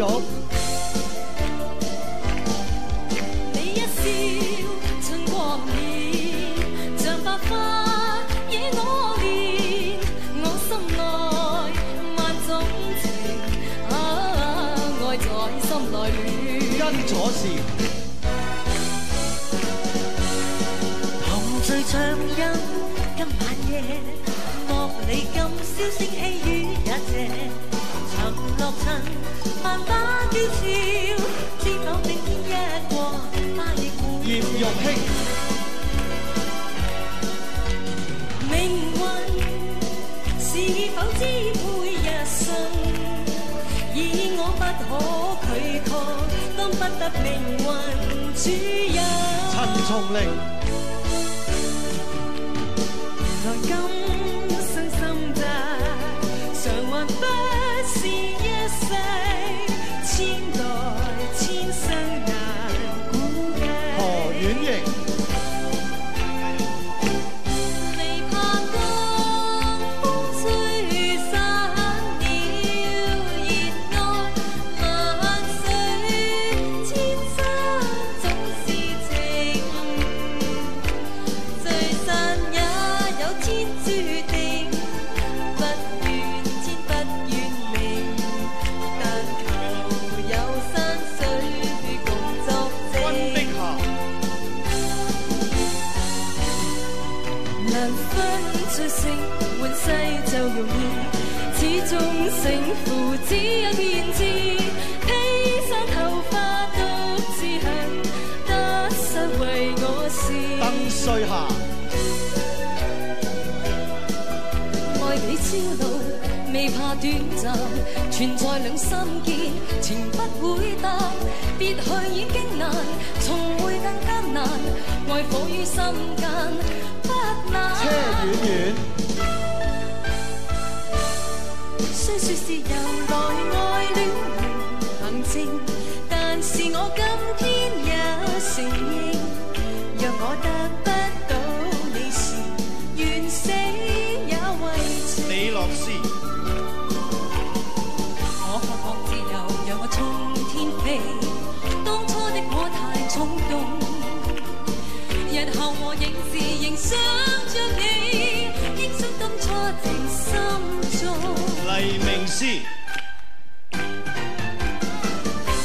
春光面，像百花惹我憐，我心內萬種情，愛在心內亂。因左是同醉唱音，今晚夜，莫理今宵聲氣與也謝，沉落塵，萬花嬌笑，知否明天一過。葉玉卿，命運是否支配一生？以我不可拒抗，當不得命運主人。陳松伶，原來今生心債，償還不是一世，千代千生難。婉瑩，未怕光風吹散了熱愛，萬水千山總是情，聚散也有天注定，不怨天不怨命，但求有山水共作證。難分最勝換世就容易，始終勝負只有天知。披散頭髮獨自行，得失為我事。鄧瑞霞，愛比朝露，未怕短暫，存在兩心間，情不會淡。別去已經難，重會更艱難，愛火於心間。車婉婉，雖說是由來愛戀行程，但是我今天也承認，若我得不到你時，願死也為情。李樂詩，黎明詩。情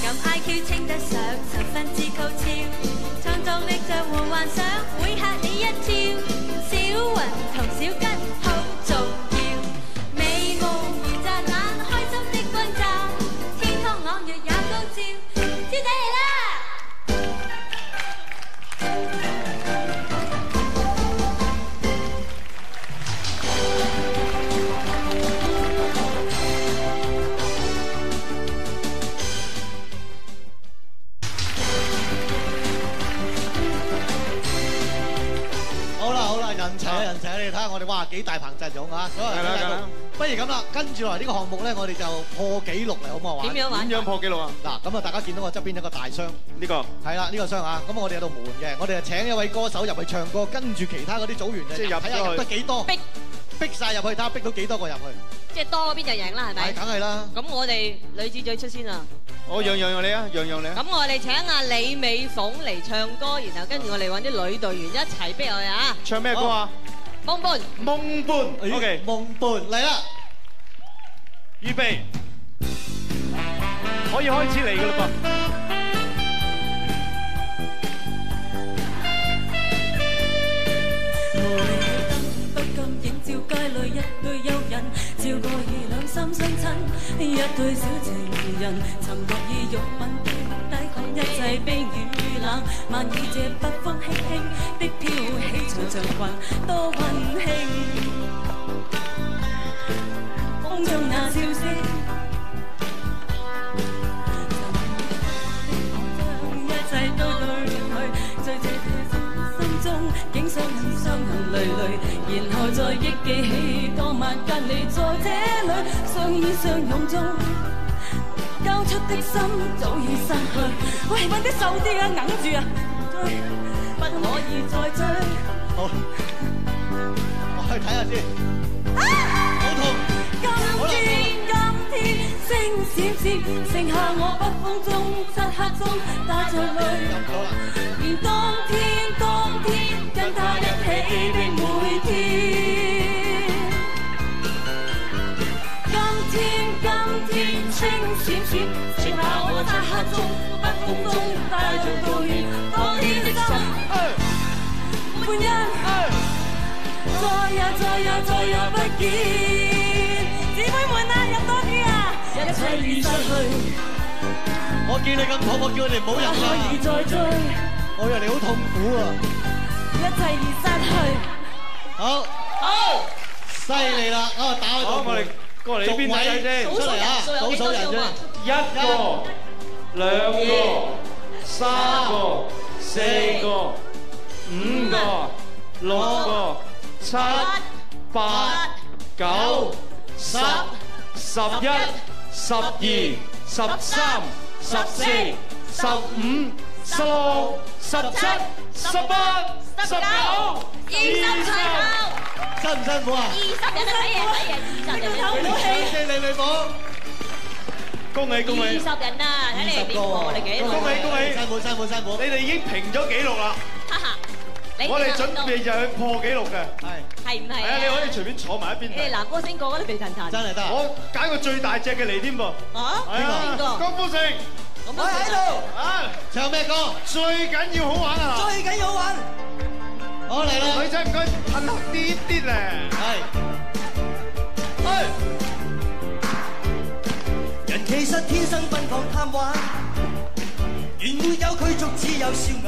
感 IQ 稱得上十分之高超，創造力像和幻想會嚇你一跳。小雲同小吉好重要，美夢如乍眼，開心的光照，天空朗月也高照，師姐嚟啦！人齊，你哋睇下我哋哇幾大棚陣容啊！不如咁啦，跟住落嚟呢個項目咧，我哋就破紀錄嚟，好唔好玩？點樣玩？點樣破紀錄啊？嗱，咁啊，大家見到我側邊有個大箱，呢個係啦，呢個箱啊，咁我哋有道門嘅，我哋就請一位歌手入去唱歌，跟住其他嗰啲組員就睇下入得幾多，逼晒入去，睇下逼到幾多個入去。即係多嗰邊就贏啦，係咪？係，梗係啦。咁我哋女子最出先啊！我讓你啊，讓你啊！咁我哋請阿李美鳳嚟唱歌，然後跟住我哋揾啲女隊員一齊逼我哋啊！唱咩歌啊？夢伴，OK， 夢伴嚟啦！預備，可以開始嚟㗎啦噃。不禁映照街裏一對幽人，照過二兩心相親，一對小情人，沉落意欲吻，抵抗一切冰與冷，萬語這北風輕輕的飄起長長裙，多溫馨。風中那笑聲，將一切都對去，在這心中竟傷痕累累，然後再憶記起當晚跟你在這裏相依相擁中，交出的心早已失去。喂，揾啲瘦啲嘅揞住啊！追，不可以再追。好，我去睇下先。好痛！今天星閃閃，剩下我北風中、漆黑中帶着淚。連當天跟他一起的每天。今天星閃閃，剩下我漆黑中、北風中帶着悼念。當天的心，歡欣，再也不見。姊妹們啊，入多啲啊！一切已失去。我見你咁痛，我叫你唔好入啦。可以再追。我以為你好痛苦啊！一切已失去。好，犀利啦！我打開個門。我哋過嚟呢邊睇睇先。出嚟啊！數人啫。1個、2個、3個、4個、5個、6個、7、8、9、10、11、12、13、14、15、16、17、18、19、20。辛唔辛苦啊？20人睇嘢，20人唞唔到氣。謝你女寶，恭喜恭喜！20人啊，睇你點過我哋幾耐？恭喜恭喜！辛苦！你哋已經平咗紀錄啦。我哋準備就去破紀錄嘅，係唔係？係啊，你可以隨便坐埋一邊。你哋男歌星個個都肥騰騰，真係得。我揀個最大隻嘅嚟添噃。啊？邊個？郭富城。我喺度。啊！唱咩歌？最緊要好玩啊！最緊要好玩。好嚟啦！女仔唔該，褪後啲咧。係。人其實天生奔放貪玩，原沒有拒絕，只有笑顏。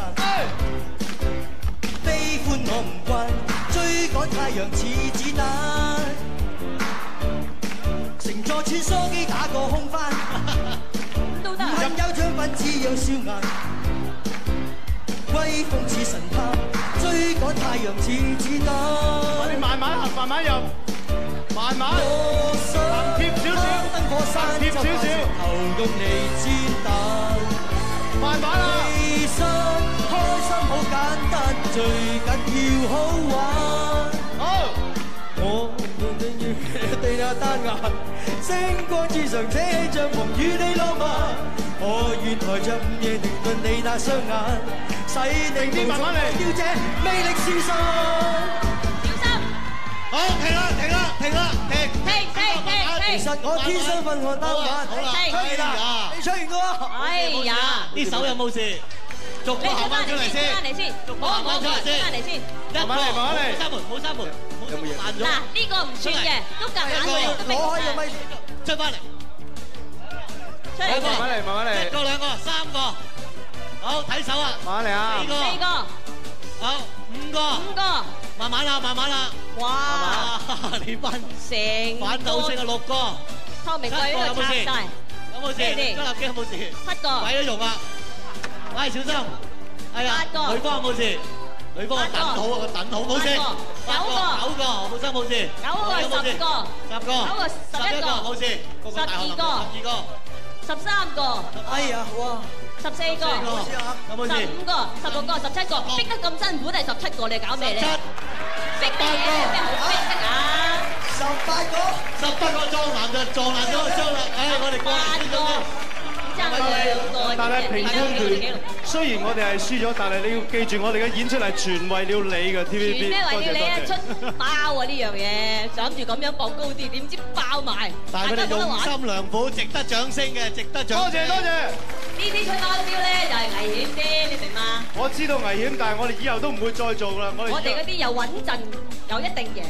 悲歡我唔慣，追趕太陽似子彈，乘坐穿梭機打個空翻，都得。任有獎品只有笑顏，威風似神探，追趕太陽似子彈。我哋慢慢行，慢慢入，慢慢行貼少少，行貼少少，頭用嚟煎蛋，慢慢啦。開心好簡單，最緊要好玩。好，我永遠對那單眼，星光之上扯起帳篷與你浪漫。我願抬着午夜凝頓你那雙眼，使你無從忘掉這魅力消失。小心！好，停！其實我天生瞓我當晚。好啦，唱完啦，你唱完歌。哎呀，呢手有冇事？逐個行翻出嚟先，翻嚟先，行翻出嚟先，翻嚟先。慢慢嚟，慢慢嚟，冇閂門，冇閂門，有冇嘢慢咗？嗱，呢個唔算嘅，都夾硬攞開個咪出翻嚟，出嚟，慢慢嚟，慢慢嚟，一個兩個三個，好睇手啊，慢慢嚟啊，四個，好五個，慢慢啦，慢慢啦，哇！你班成反鬥性啊6個，透明櫃都拆晒，有冇事？張立基有冇事？7個，鬼都用啊！喂，小心！哎呀， 8個，女方有冇事？女方個等好啊，個等好冇事。9個，冇事冇事。9個10個10個，9個11個冇事。12個13個，哎呀，哇！14個，有冇事？15個，16個，17個，逼得咁辛苦都係17個，你搞咩咧？逼嘅嘢，咩好逼得啊？18個撞爛就撞爛咗個張啦！唉，我哋過嚟先咗。但係評判團雖然我哋係輸咗，但係你要記住，我哋嘅演出係全為了你嘅 TVB。全咩為了你啊？出包啊呢樣嘢，諗住咁樣搏高啲，點知爆埋。但係佢哋用心良苦，值得掌聲嘅，值得掌聲。多謝多謝。呢啲出包標咧就係危險啲，你明嗎？我知道危險，但係我哋以後都唔會再做啦。我哋嗰啲又穩陣，又一定贏。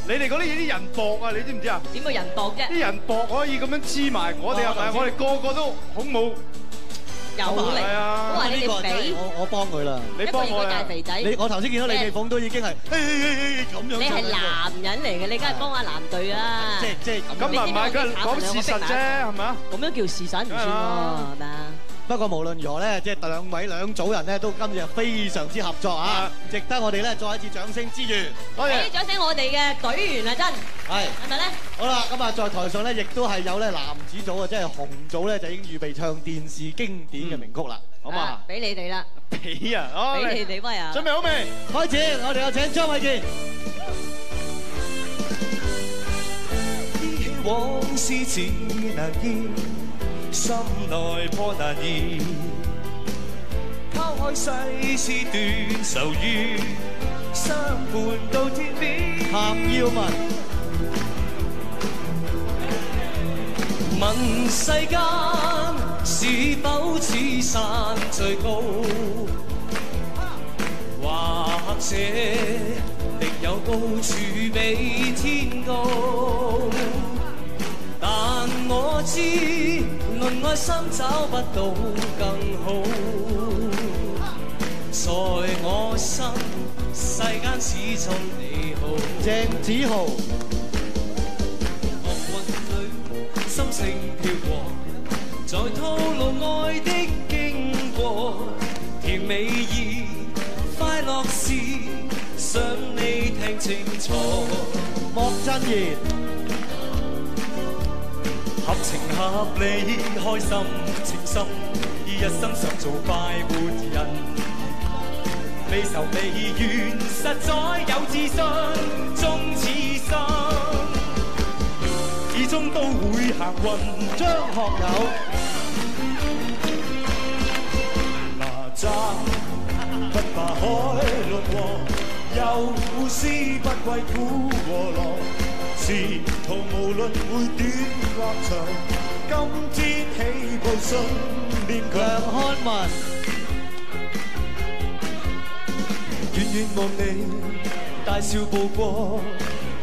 你哋嗰啲人搏啊，你知唔知啊？點會人搏啫？啲人搏可以咁樣黐埋，我哋又唔係，我哋個個都恐怖。有力，我話你哋比，我幫佢啦，你幫我啦。我頭先見到李記鳳都已經係咁樣。你係男人嚟嘅，你梗係幫下男隊啦。即係咁啊，唔係佢講事實啫，係咪啊？咁樣叫事實唔算喎，係咪啊？不過無論如何咧，即係兩組人咧都今日非常之合作啊，值得我哋咧再一次掌聲之餘，多謝掌聲我哋嘅隊員啊，真係咪咧？好啦，咁啊在台上咧亦都係有咧男子組啊，即係紅組咧就已經預備唱電視經典嘅名曲啦，好嘛？俾你哋啦，俾啊，俾你哋威啊！準備好未？開始，我哋有請張衛健。憶起往事似難見。心內破難言，拋開世事斷愁怨，相伴到天邊。譚耀文，問世間是否此山最高？或者另有高處比天高？但我知，論愛心找不到更好，在我心，世間始終你好。鄭子豪，樂韻裏心聲飄過，在透露愛的經過，甜美意，快樂事，想你聽清楚。莫真言。合情合理，開心情深，一生常做快活人。未愁未怨，實在有自信，終此生，始終都會行運。張學友，哪吒不怕海陸禍，有詩不畏苦和樂。前途無論會短或長，今天起步信念強。梁漢文，遠遠望你大笑步過，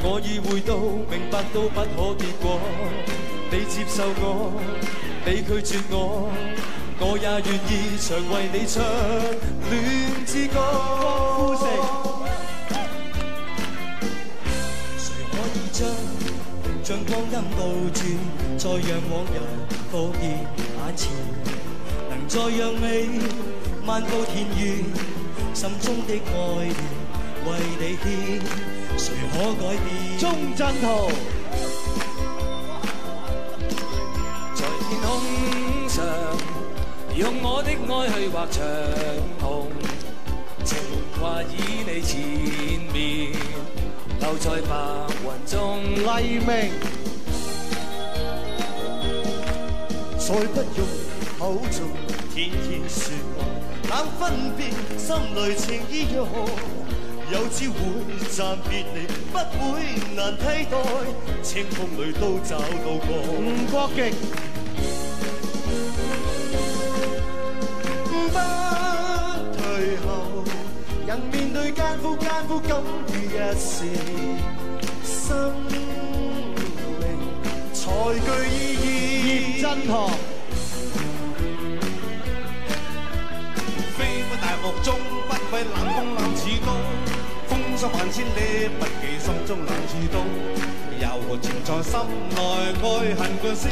我已會到明白到不可結果。你接受我，你拒絕我，我也願意常為你唱戀之歌。將光陰倒轉，再讓往日復現眼前，能再讓你漫步田園，心中的愛戀為你獻，誰可改變？鐘鎮濤，在天空上，用我的愛去畫長虹，情話以你前面。留在白雲中，黎明，再不用口中天天説話，冷分辨心裏情意如何，有朝會暫別離，不會難替代，清風裏都找到過。吳國敬。不退後，人面對艱苦敢於一試，生命才具意義。葉振棠。飛過大霧中，不愧冷風冷似刀，風霜萬千里，不記心中冷似刀。又何潛在心內，愛恨貫絲，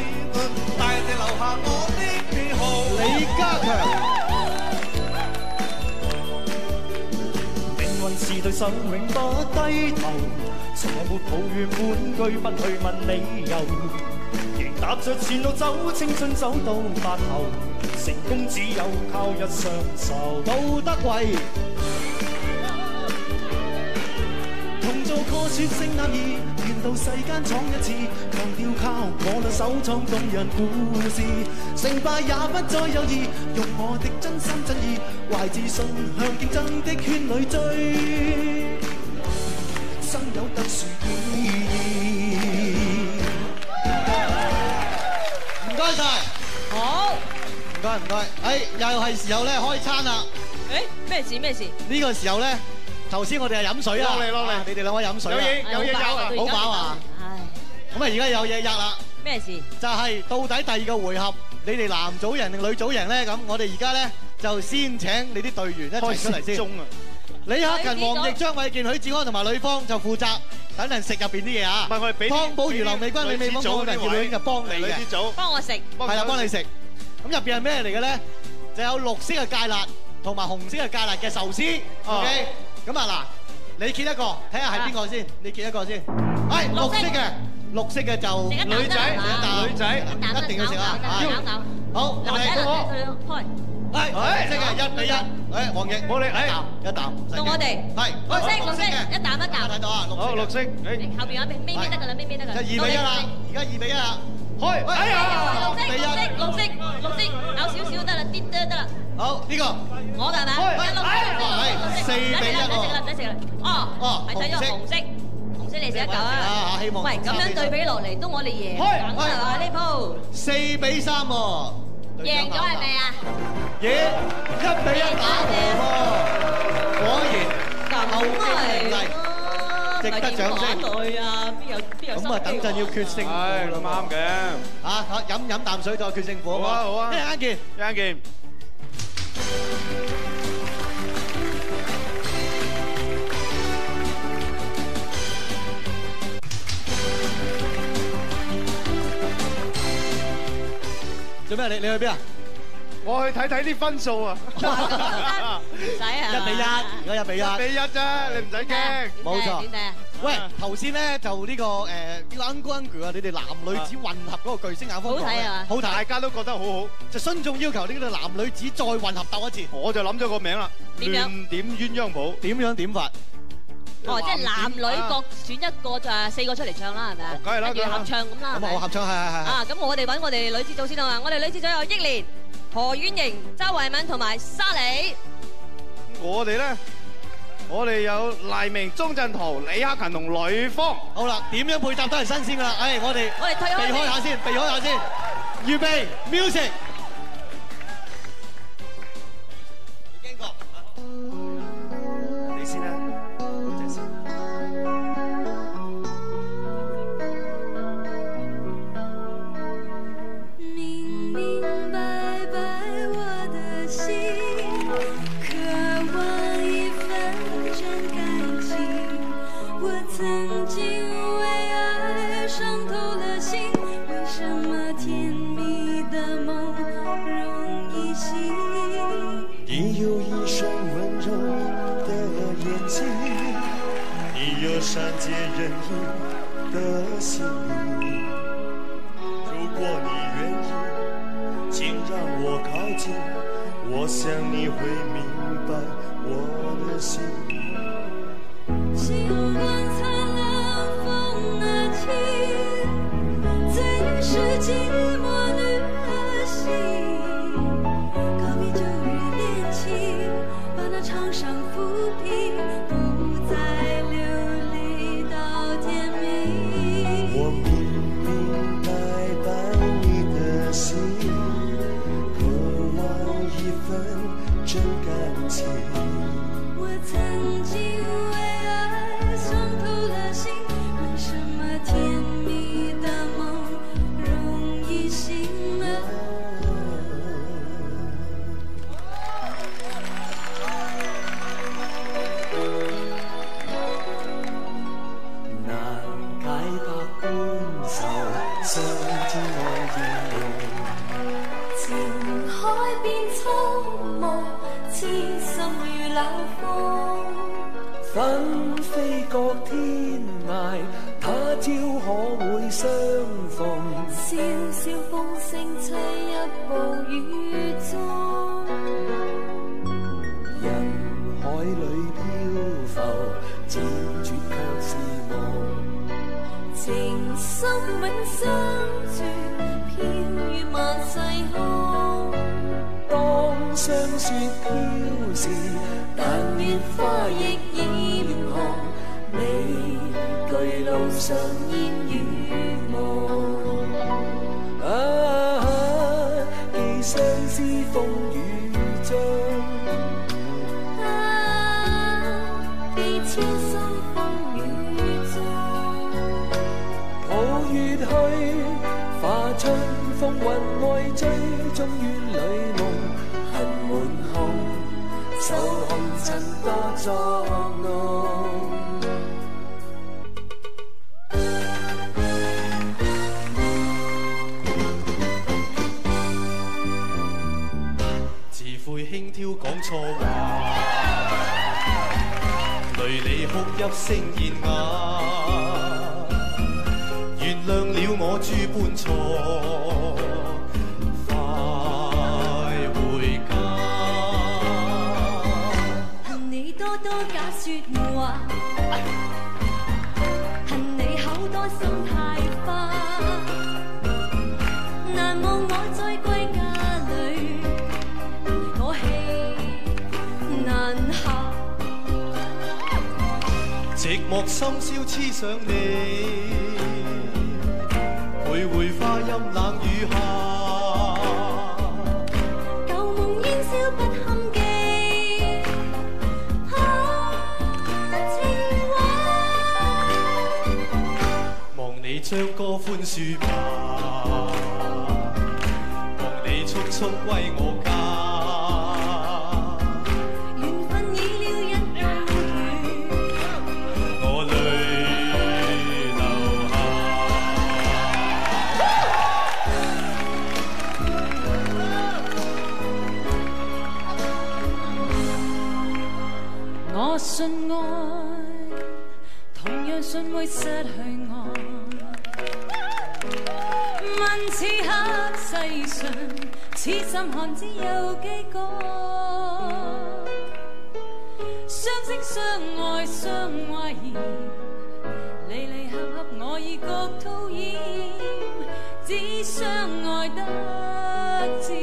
大地留下我的記號。李家強。是對手永不低頭，從來沒抱怨半句，不去問理由，仍踏着前路走，青春走到白頭，成功只有靠一雙手。杜德偉，同做個説聲啱意，願到世間闖一次，強調靠我兩手創動人故事，成敗也不再有義，用我的真心真意，懷自信向競爭的圈裏追，生有特殊意義。唔該晒，好，唔該，又係時候咧開餐啦。咩事？呢個時候咧，頭先我哋係飲水啊，落嚟，你哋兩位飲水啊，有嘢飲啊，好飽啊！咁啊，而家有嘢吔啦。咩事？就係到底第二個回合，你哋男組贏定女組贏咧？咁我哋而家咧就先請你啲隊員一齊出嚟先。李克勤、黃奕、張衛健、許志安同埋呂方就負責等陣食入邊啲嘢啊。唔係我哋俾湯寶如、劉美君、李美芳嗰個人葉女就幫你嘅，幫我食。係啦，幫你食。咁入邊係咩嚟嘅咧？就有綠色嘅芥辣同埋紅色嘅芥辣嘅壽司。OK，咁啊嗱，你揭一個，睇下係邊個先？你揭一個先。係綠色嘅。綠色嘅就女仔，一定要食啊！好，我哋開，係綠色嘅1比1，黃奕，我哋一啖，到我哋係綠色，一啖，睇到啊，好綠色，後邊有咩得㗎啦，咩得㗎啦，就2比1啦，而家2比1啦，開，哎呀，綠色，咬少少得啦，啲都得啦，好呢個，我㗎係咪？係4比1喎，唔使食啦，哦，係睇咗紅色。你食一嚿啊！喂，咁樣對比落嚟，都我哋贏緊係嘛？呢鋪4比3喎，贏咗係咪啊？贏1比1打和喎，果然後繼無敵，值得掌聲。邊有？咁啊，等陣要決勝負啦，啱嘅。嚇，飲啖水再決勝負啊！好啊，一陣間見。做咩？你去邊啊？我去睇啲分數啊！唔使啊！1比1，而家1比1。1比1啫，你唔使驚。冇錯。點睇啊？喂，頭先咧就呢個Uncle 啊，你哋男女子混合嗰個巨聲眼風好睇啊！好睇，大家都覺得好好。就孫總要求呢個男女子再混合鬥一次。我就諗咗個名啦，亂點鴛鴦譜。點樣點法？哦，即係男女各選一個就4個出嚟唱啦，係咪啊？梗係啦，跟住合唱咁啦。咁我合唱係。啊，咁我哋揾我哋女子組先啊嘛，我哋女子組有憶蓮、何婉瑩、周慧敏同埋沙莉。我哋有黎明、鐘鎮濤、李克勤同呂方。好啦，點樣配搭都係新鮮噶啦。我哋退開避開下先。預備 music。經過。你先啦。善解人意的心灵，如果你愿意，请让我靠近，我想你会明白我的心。尽管灿烂风儿起，最是寂寞旅行，告别旧日恋情，把那创伤抚平，不再真感情。我曾经为爱伤透了心，为什么甜蜜的梦容易醒了？難解百般愁，相知愛意濃。情海變蒼茫，痴心如冷風。紛飛各天涯，他朝可會相逢？小小風聲吹一步雨中。人海裏漂浮，自絕卻是夢。情深永相隨，飄於萬世空。當霜雪飄時，但願花亦豔紅。你巨路上煙與夢。寄相思風雨中。別穿心風雨中。抱月去，化春風雲外追蹤於裏夢。恨滿胸，受紅塵多作弄。自悔輕佻講錯話，淚你哭泣聲現啞。原諒了我諸般錯，快回家。恨你多多假說話，恨你口多心太花。難忘我在歸家裏，我氣難下。寂寞深宵痴想你，徘徊花陰冷雨下。舊夢煙消不堪記，情話。望你將歌歡説吧，望你速速歸我家。緣分已了一道雨，我淚流下。我信愛，同樣信會失去愛。問此刻世上，此心漢子有幾個？相識相愛相懷疑，離離合合我已覺討厭，只相愛得自然。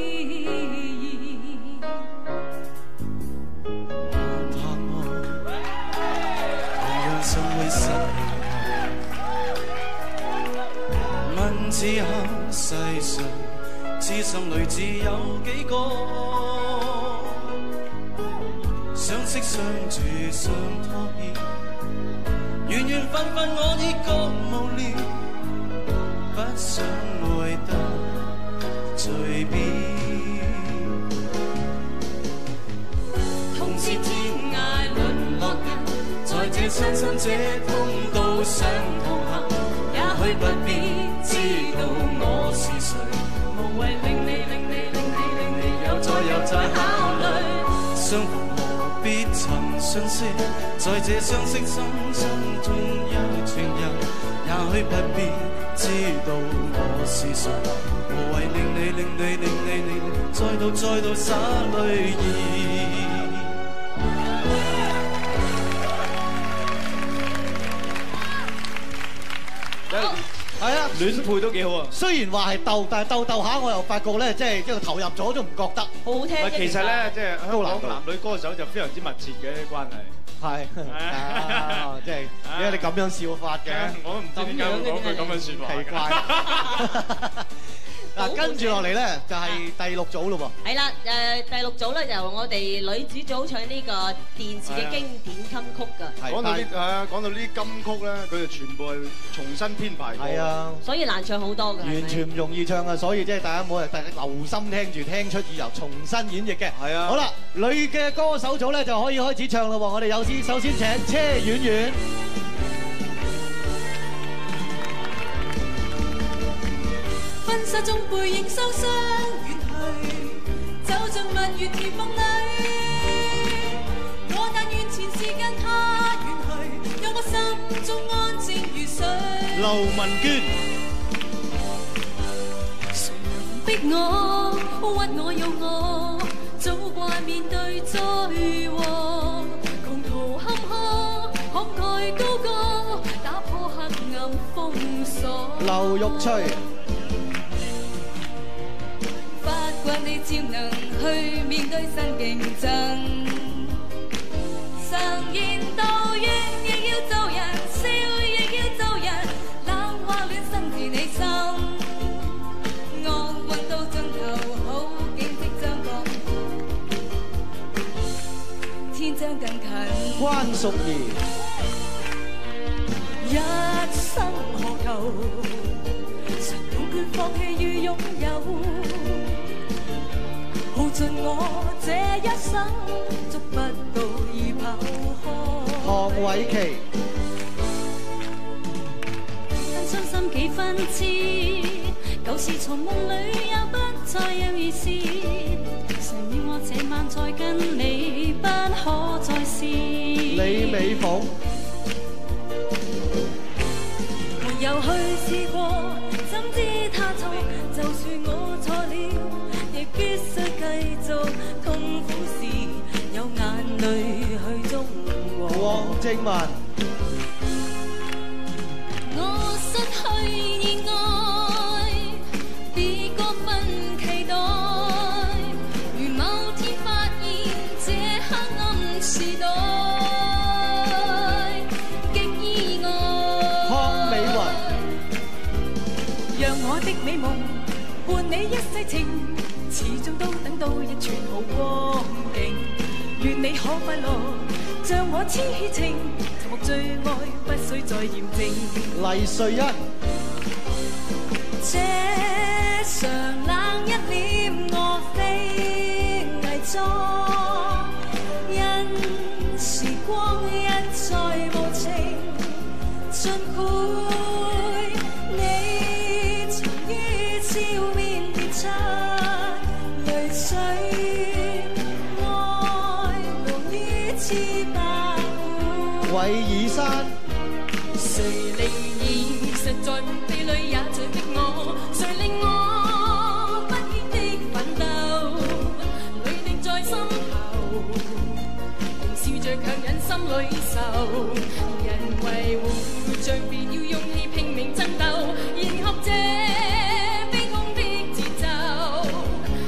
同樣信會失去愛。問此刻世上，痴心裏只有幾個？相識相處相拖欠，緣緣分分我已覺無聊，不想愛得隨便。同是天涯淪落人，在這傷心這通道上同行，也許不必知道我是誰，無謂令你又再考慮。相逢何必曾相識，在這相識深深中有情人，也許不必知道我是誰，無謂令你再度灑淚意。係啊，亂配都幾好啊！雖然話係鬥，但係鬥下，我又發覺咧，即係投入咗都唔覺得。好好聽。其實咧，即係香港男女歌手就非常之密切嘅關係。係，即係點解你咁樣笑法嘅？我都唔知點解會講句咁嘅説話。奇怪。嗱，跟住落嚟咧就係第6組咯噃。係啦，第6組咧就由我哋女子組唱呢個電視嘅經典金曲㗎。講到呢啲金曲咧，佢哋全部係重新編排過。係啊，所以難唱好多㗎。完全唔容易唱啊！所以即係大家冇留心聽住，聽出意由，重新演繹嘅。係啊。好啦，女嘅歌手組咧就可以開始唱咯喎！我哋首先請車婉婉。婚紗中背影雙雙遠去，走進蜜月甜夢裏。我但願前時間他遠去，讓我心中安靜如水。劉文娟。誰能逼我，屈我有我，早慣面對災禍。窮途坎坷，慷慨高歌，打破黑暗封鎖。劉玉翠。發掘你潛能去面對新競爭，常言道怨亦要做人，笑亦要做人，冷或暖心自你心。惡運到盡頭，好景即將降，天將更近。關淑怡。一生何求？誰勇決放棄與擁有？耗盡我這一生，捉不到已跑開。唐偉琪。但傷心幾分痴，舊事從夢裏也不再有意思。誰與我這晚再跟你不可再試。李美鳳。沒有去試過，怎知他錯？就算我錯了，亦必須繼續。痛苦時有眼淚去中和。黃靜文。我失去意愛，別過分期待。如某天發現這黑暗時代，極意外。康美雲。讓我的美夢伴你一世情，始終都等到一串好光景。願你可快樂，像我痴情，沉默最愛，不需再驗證。黎瑞恩。這常冷一臉，我非偽裝，因時光一再無情，盡繪你曾於笑面跌出淚水，愛濃於似白霧。韋爾山。誰令現實在地裏也在逼我？誰令我不歇的奮鬥？淚滴在心頭，笑着強忍心裏愁。人為活着便要勇氣拼命爭鬥，迎合這悲痛的節奏。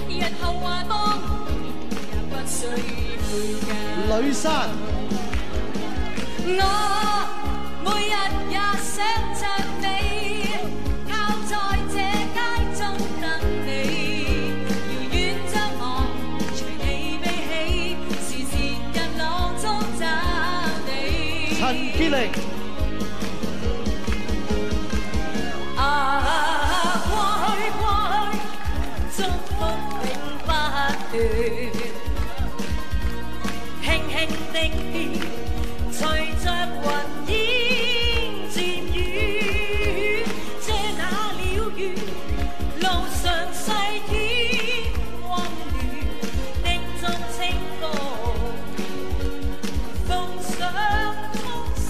日後話當也不需悔疚。呂珊。我每日也想着你，靠在這街中等你。遙遠將我隨你飛起，時時日落中找你。陳潔靈。過去，祝福永不斷，輕輕的隨着雲煙漸遠，這那鳥語，路上細添溫暖的真情歌，奉上衷心，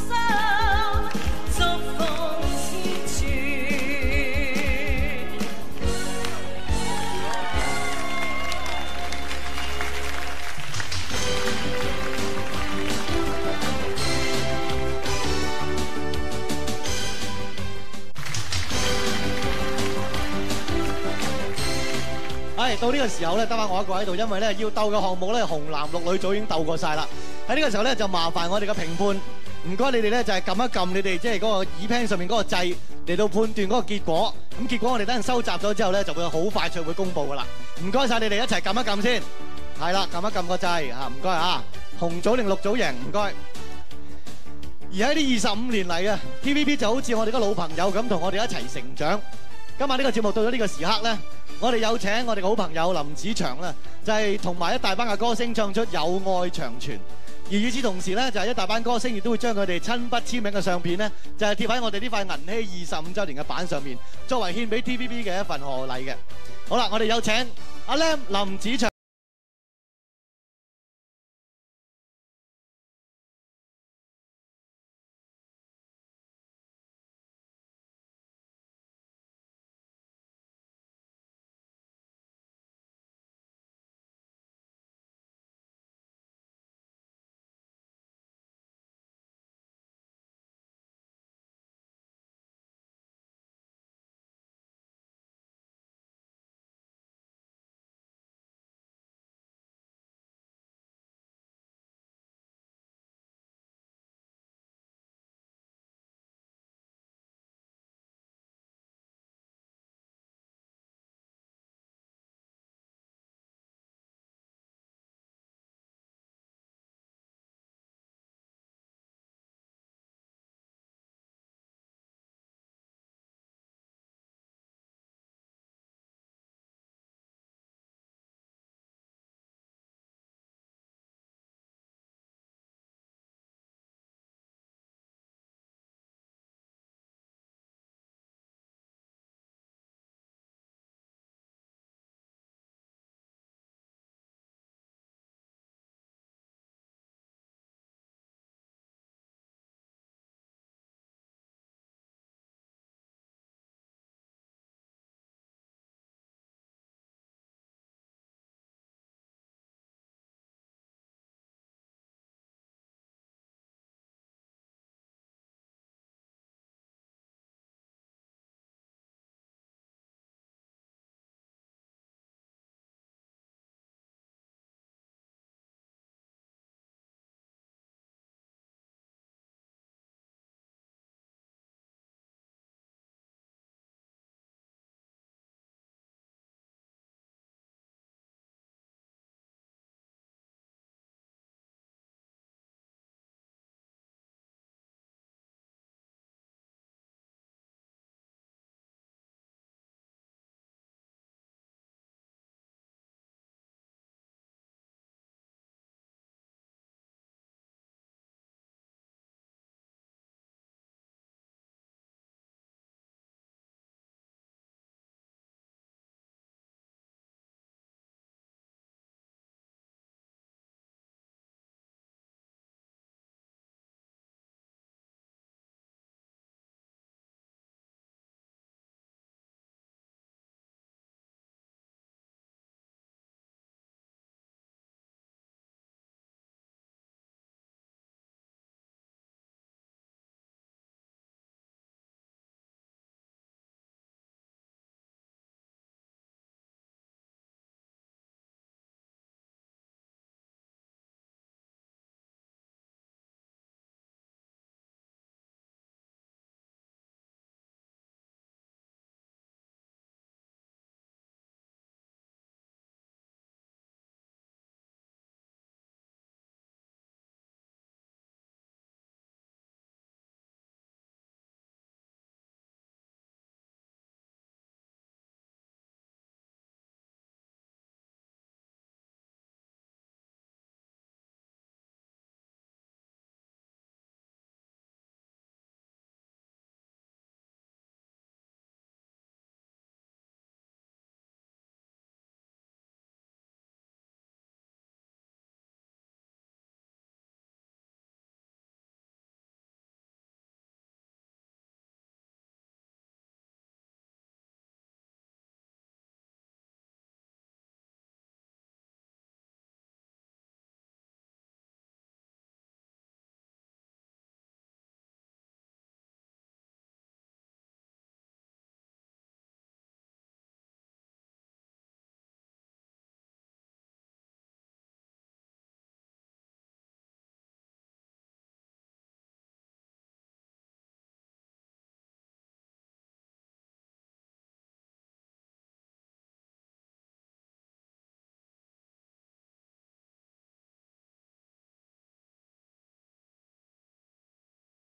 祝福千串。到呢個時候咧，得翻我一個喺度，因為咧要鬥嘅項目咧，紅男綠女組已經鬥過晒啦。喺呢個時候咧，就麻煩我哋嘅評判，唔該你哋咧就係撳一撳你哋即係嗰個耳 pan 上面嗰個掣，嚟到判斷嗰個結果。咁結果我哋等陣收集咗之後咧，就會好快脆會公佈噶啦。唔該晒你哋一齊撳一撳先。係啦，撳一撳個掣嚇，唔該啊。紅組定綠組贏，唔該。而喺呢25年嚟啊 ，TVB 就好似我哋個老朋友咁，同我哋一齊成長。今晚呢個節目到咗呢個時刻咧，我哋有請我哋嘅好朋友林子祥啦，就係同埋一大班嘅歌星唱出《有愛長存》。而與此同時咧，就係一大班歌星亦都會將佢哋親筆簽名嘅相片咧，就係貼喺我哋呢塊銀禧25週年嘅板上面，作為獻俾 TVB 嘅一份賀禮嘅。好啦，我哋有請阿 Lam 林子祥。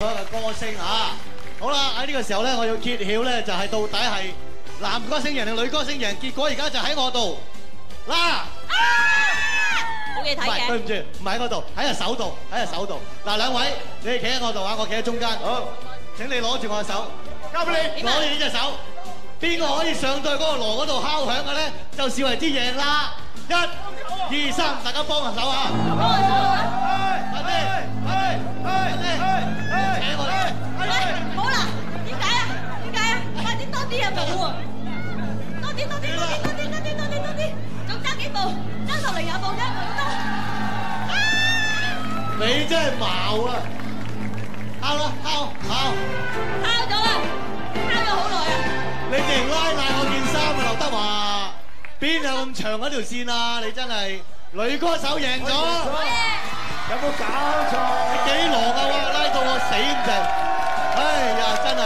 嗰個歌星啊！好啦，喺呢個時候咧，我要揭曉咧，就係到底係男歌星贏定女歌星贏？結果而家就喺我度嗱。冇嘢睇嘅。對唔住，唔係喺我度，喺隻手度，喺隻手度。嗱，兩位，你哋企喺我度啊，我企喺中間。好，請你攞住我嘅手，交俾你，攞住呢隻手。邊個可以上到去嗰個鑼嗰度敲響嘅咧，就視為之贏啦！一、二、三，大家幫下手啊！幫下手啊！快啲，請我哋。好啦，點解啊？點解啊？快啲多啲啊！冇喎，多啲，仲爭幾步？爭10零20步啫，唔多。你真係矛啊！敲啦，敲咗啦，敲咗好耐啊！你竟然拉爛我件衫啊，劉德華！邊有咁長嗰條線啊？你真係女歌手贏咗，有冇搞錯？你幾狼啊！哇，拉到我死咁滯！哎呀，真係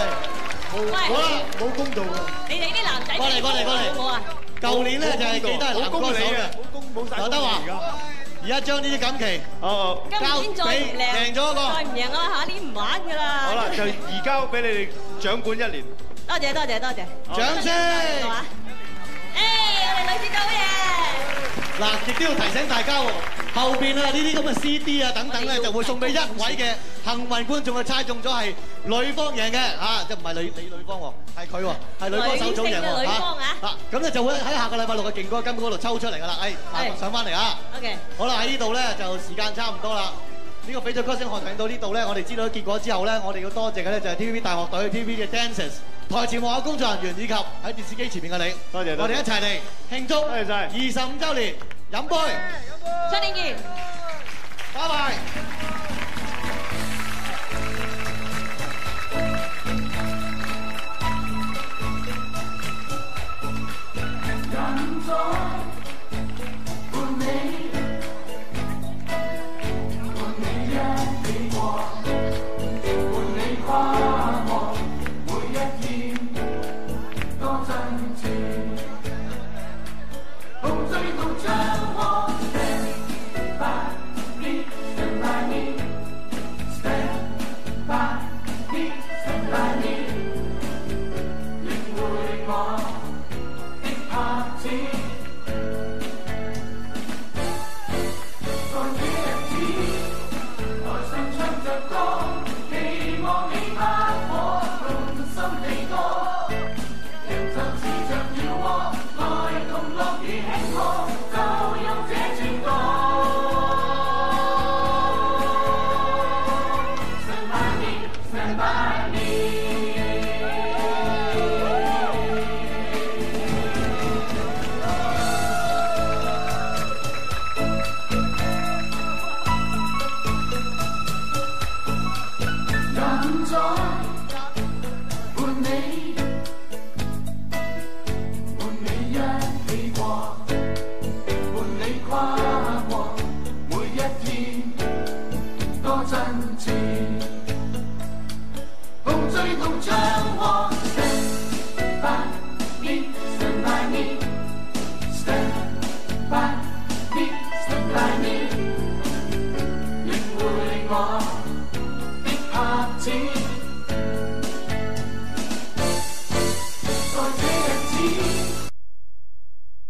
好啦，冇公道啊！你哋啲男仔過嚟，好唔好啊？舊年咧就係記得係男歌手嘅，劉德華。而家將呢啲錦旗交俾贏咗一個，再唔贏我下年唔玩㗎啦。好啦，就移交俾你哋掌管1年。多謝，掌聲！我哋女子做嘢。嗱，亦都要提醒大家喎，後邊啊呢啲咁嘅 CD 啊等等咧，就會送俾一位嘅幸運觀眾，猜中咗係女方贏嘅嚇，即係唔係你女方喎，係佢喎，係女歌手組贏喎嚇。咁咧就會喺下個禮拜6嘅勁歌金曲嗰度抽出嚟㗎啦。上翻嚟啊 ！OK。好啦，喺呢度咧就時間差唔多啦。呢個翡翠歌星學艇到呢度咧，我哋知道咗結果之後咧，我哋要多謝嘅咧就係 TVB 大學隊 TVB 嘅 dancers。台前幕後工作人員以及喺電視機前面嘅你，多謝我哋一齊嚟慶祝25週年，飲杯，新年見，拜拜。飲咗伴你，伴你一起過，伴你跨過。多真摯，共醉到將。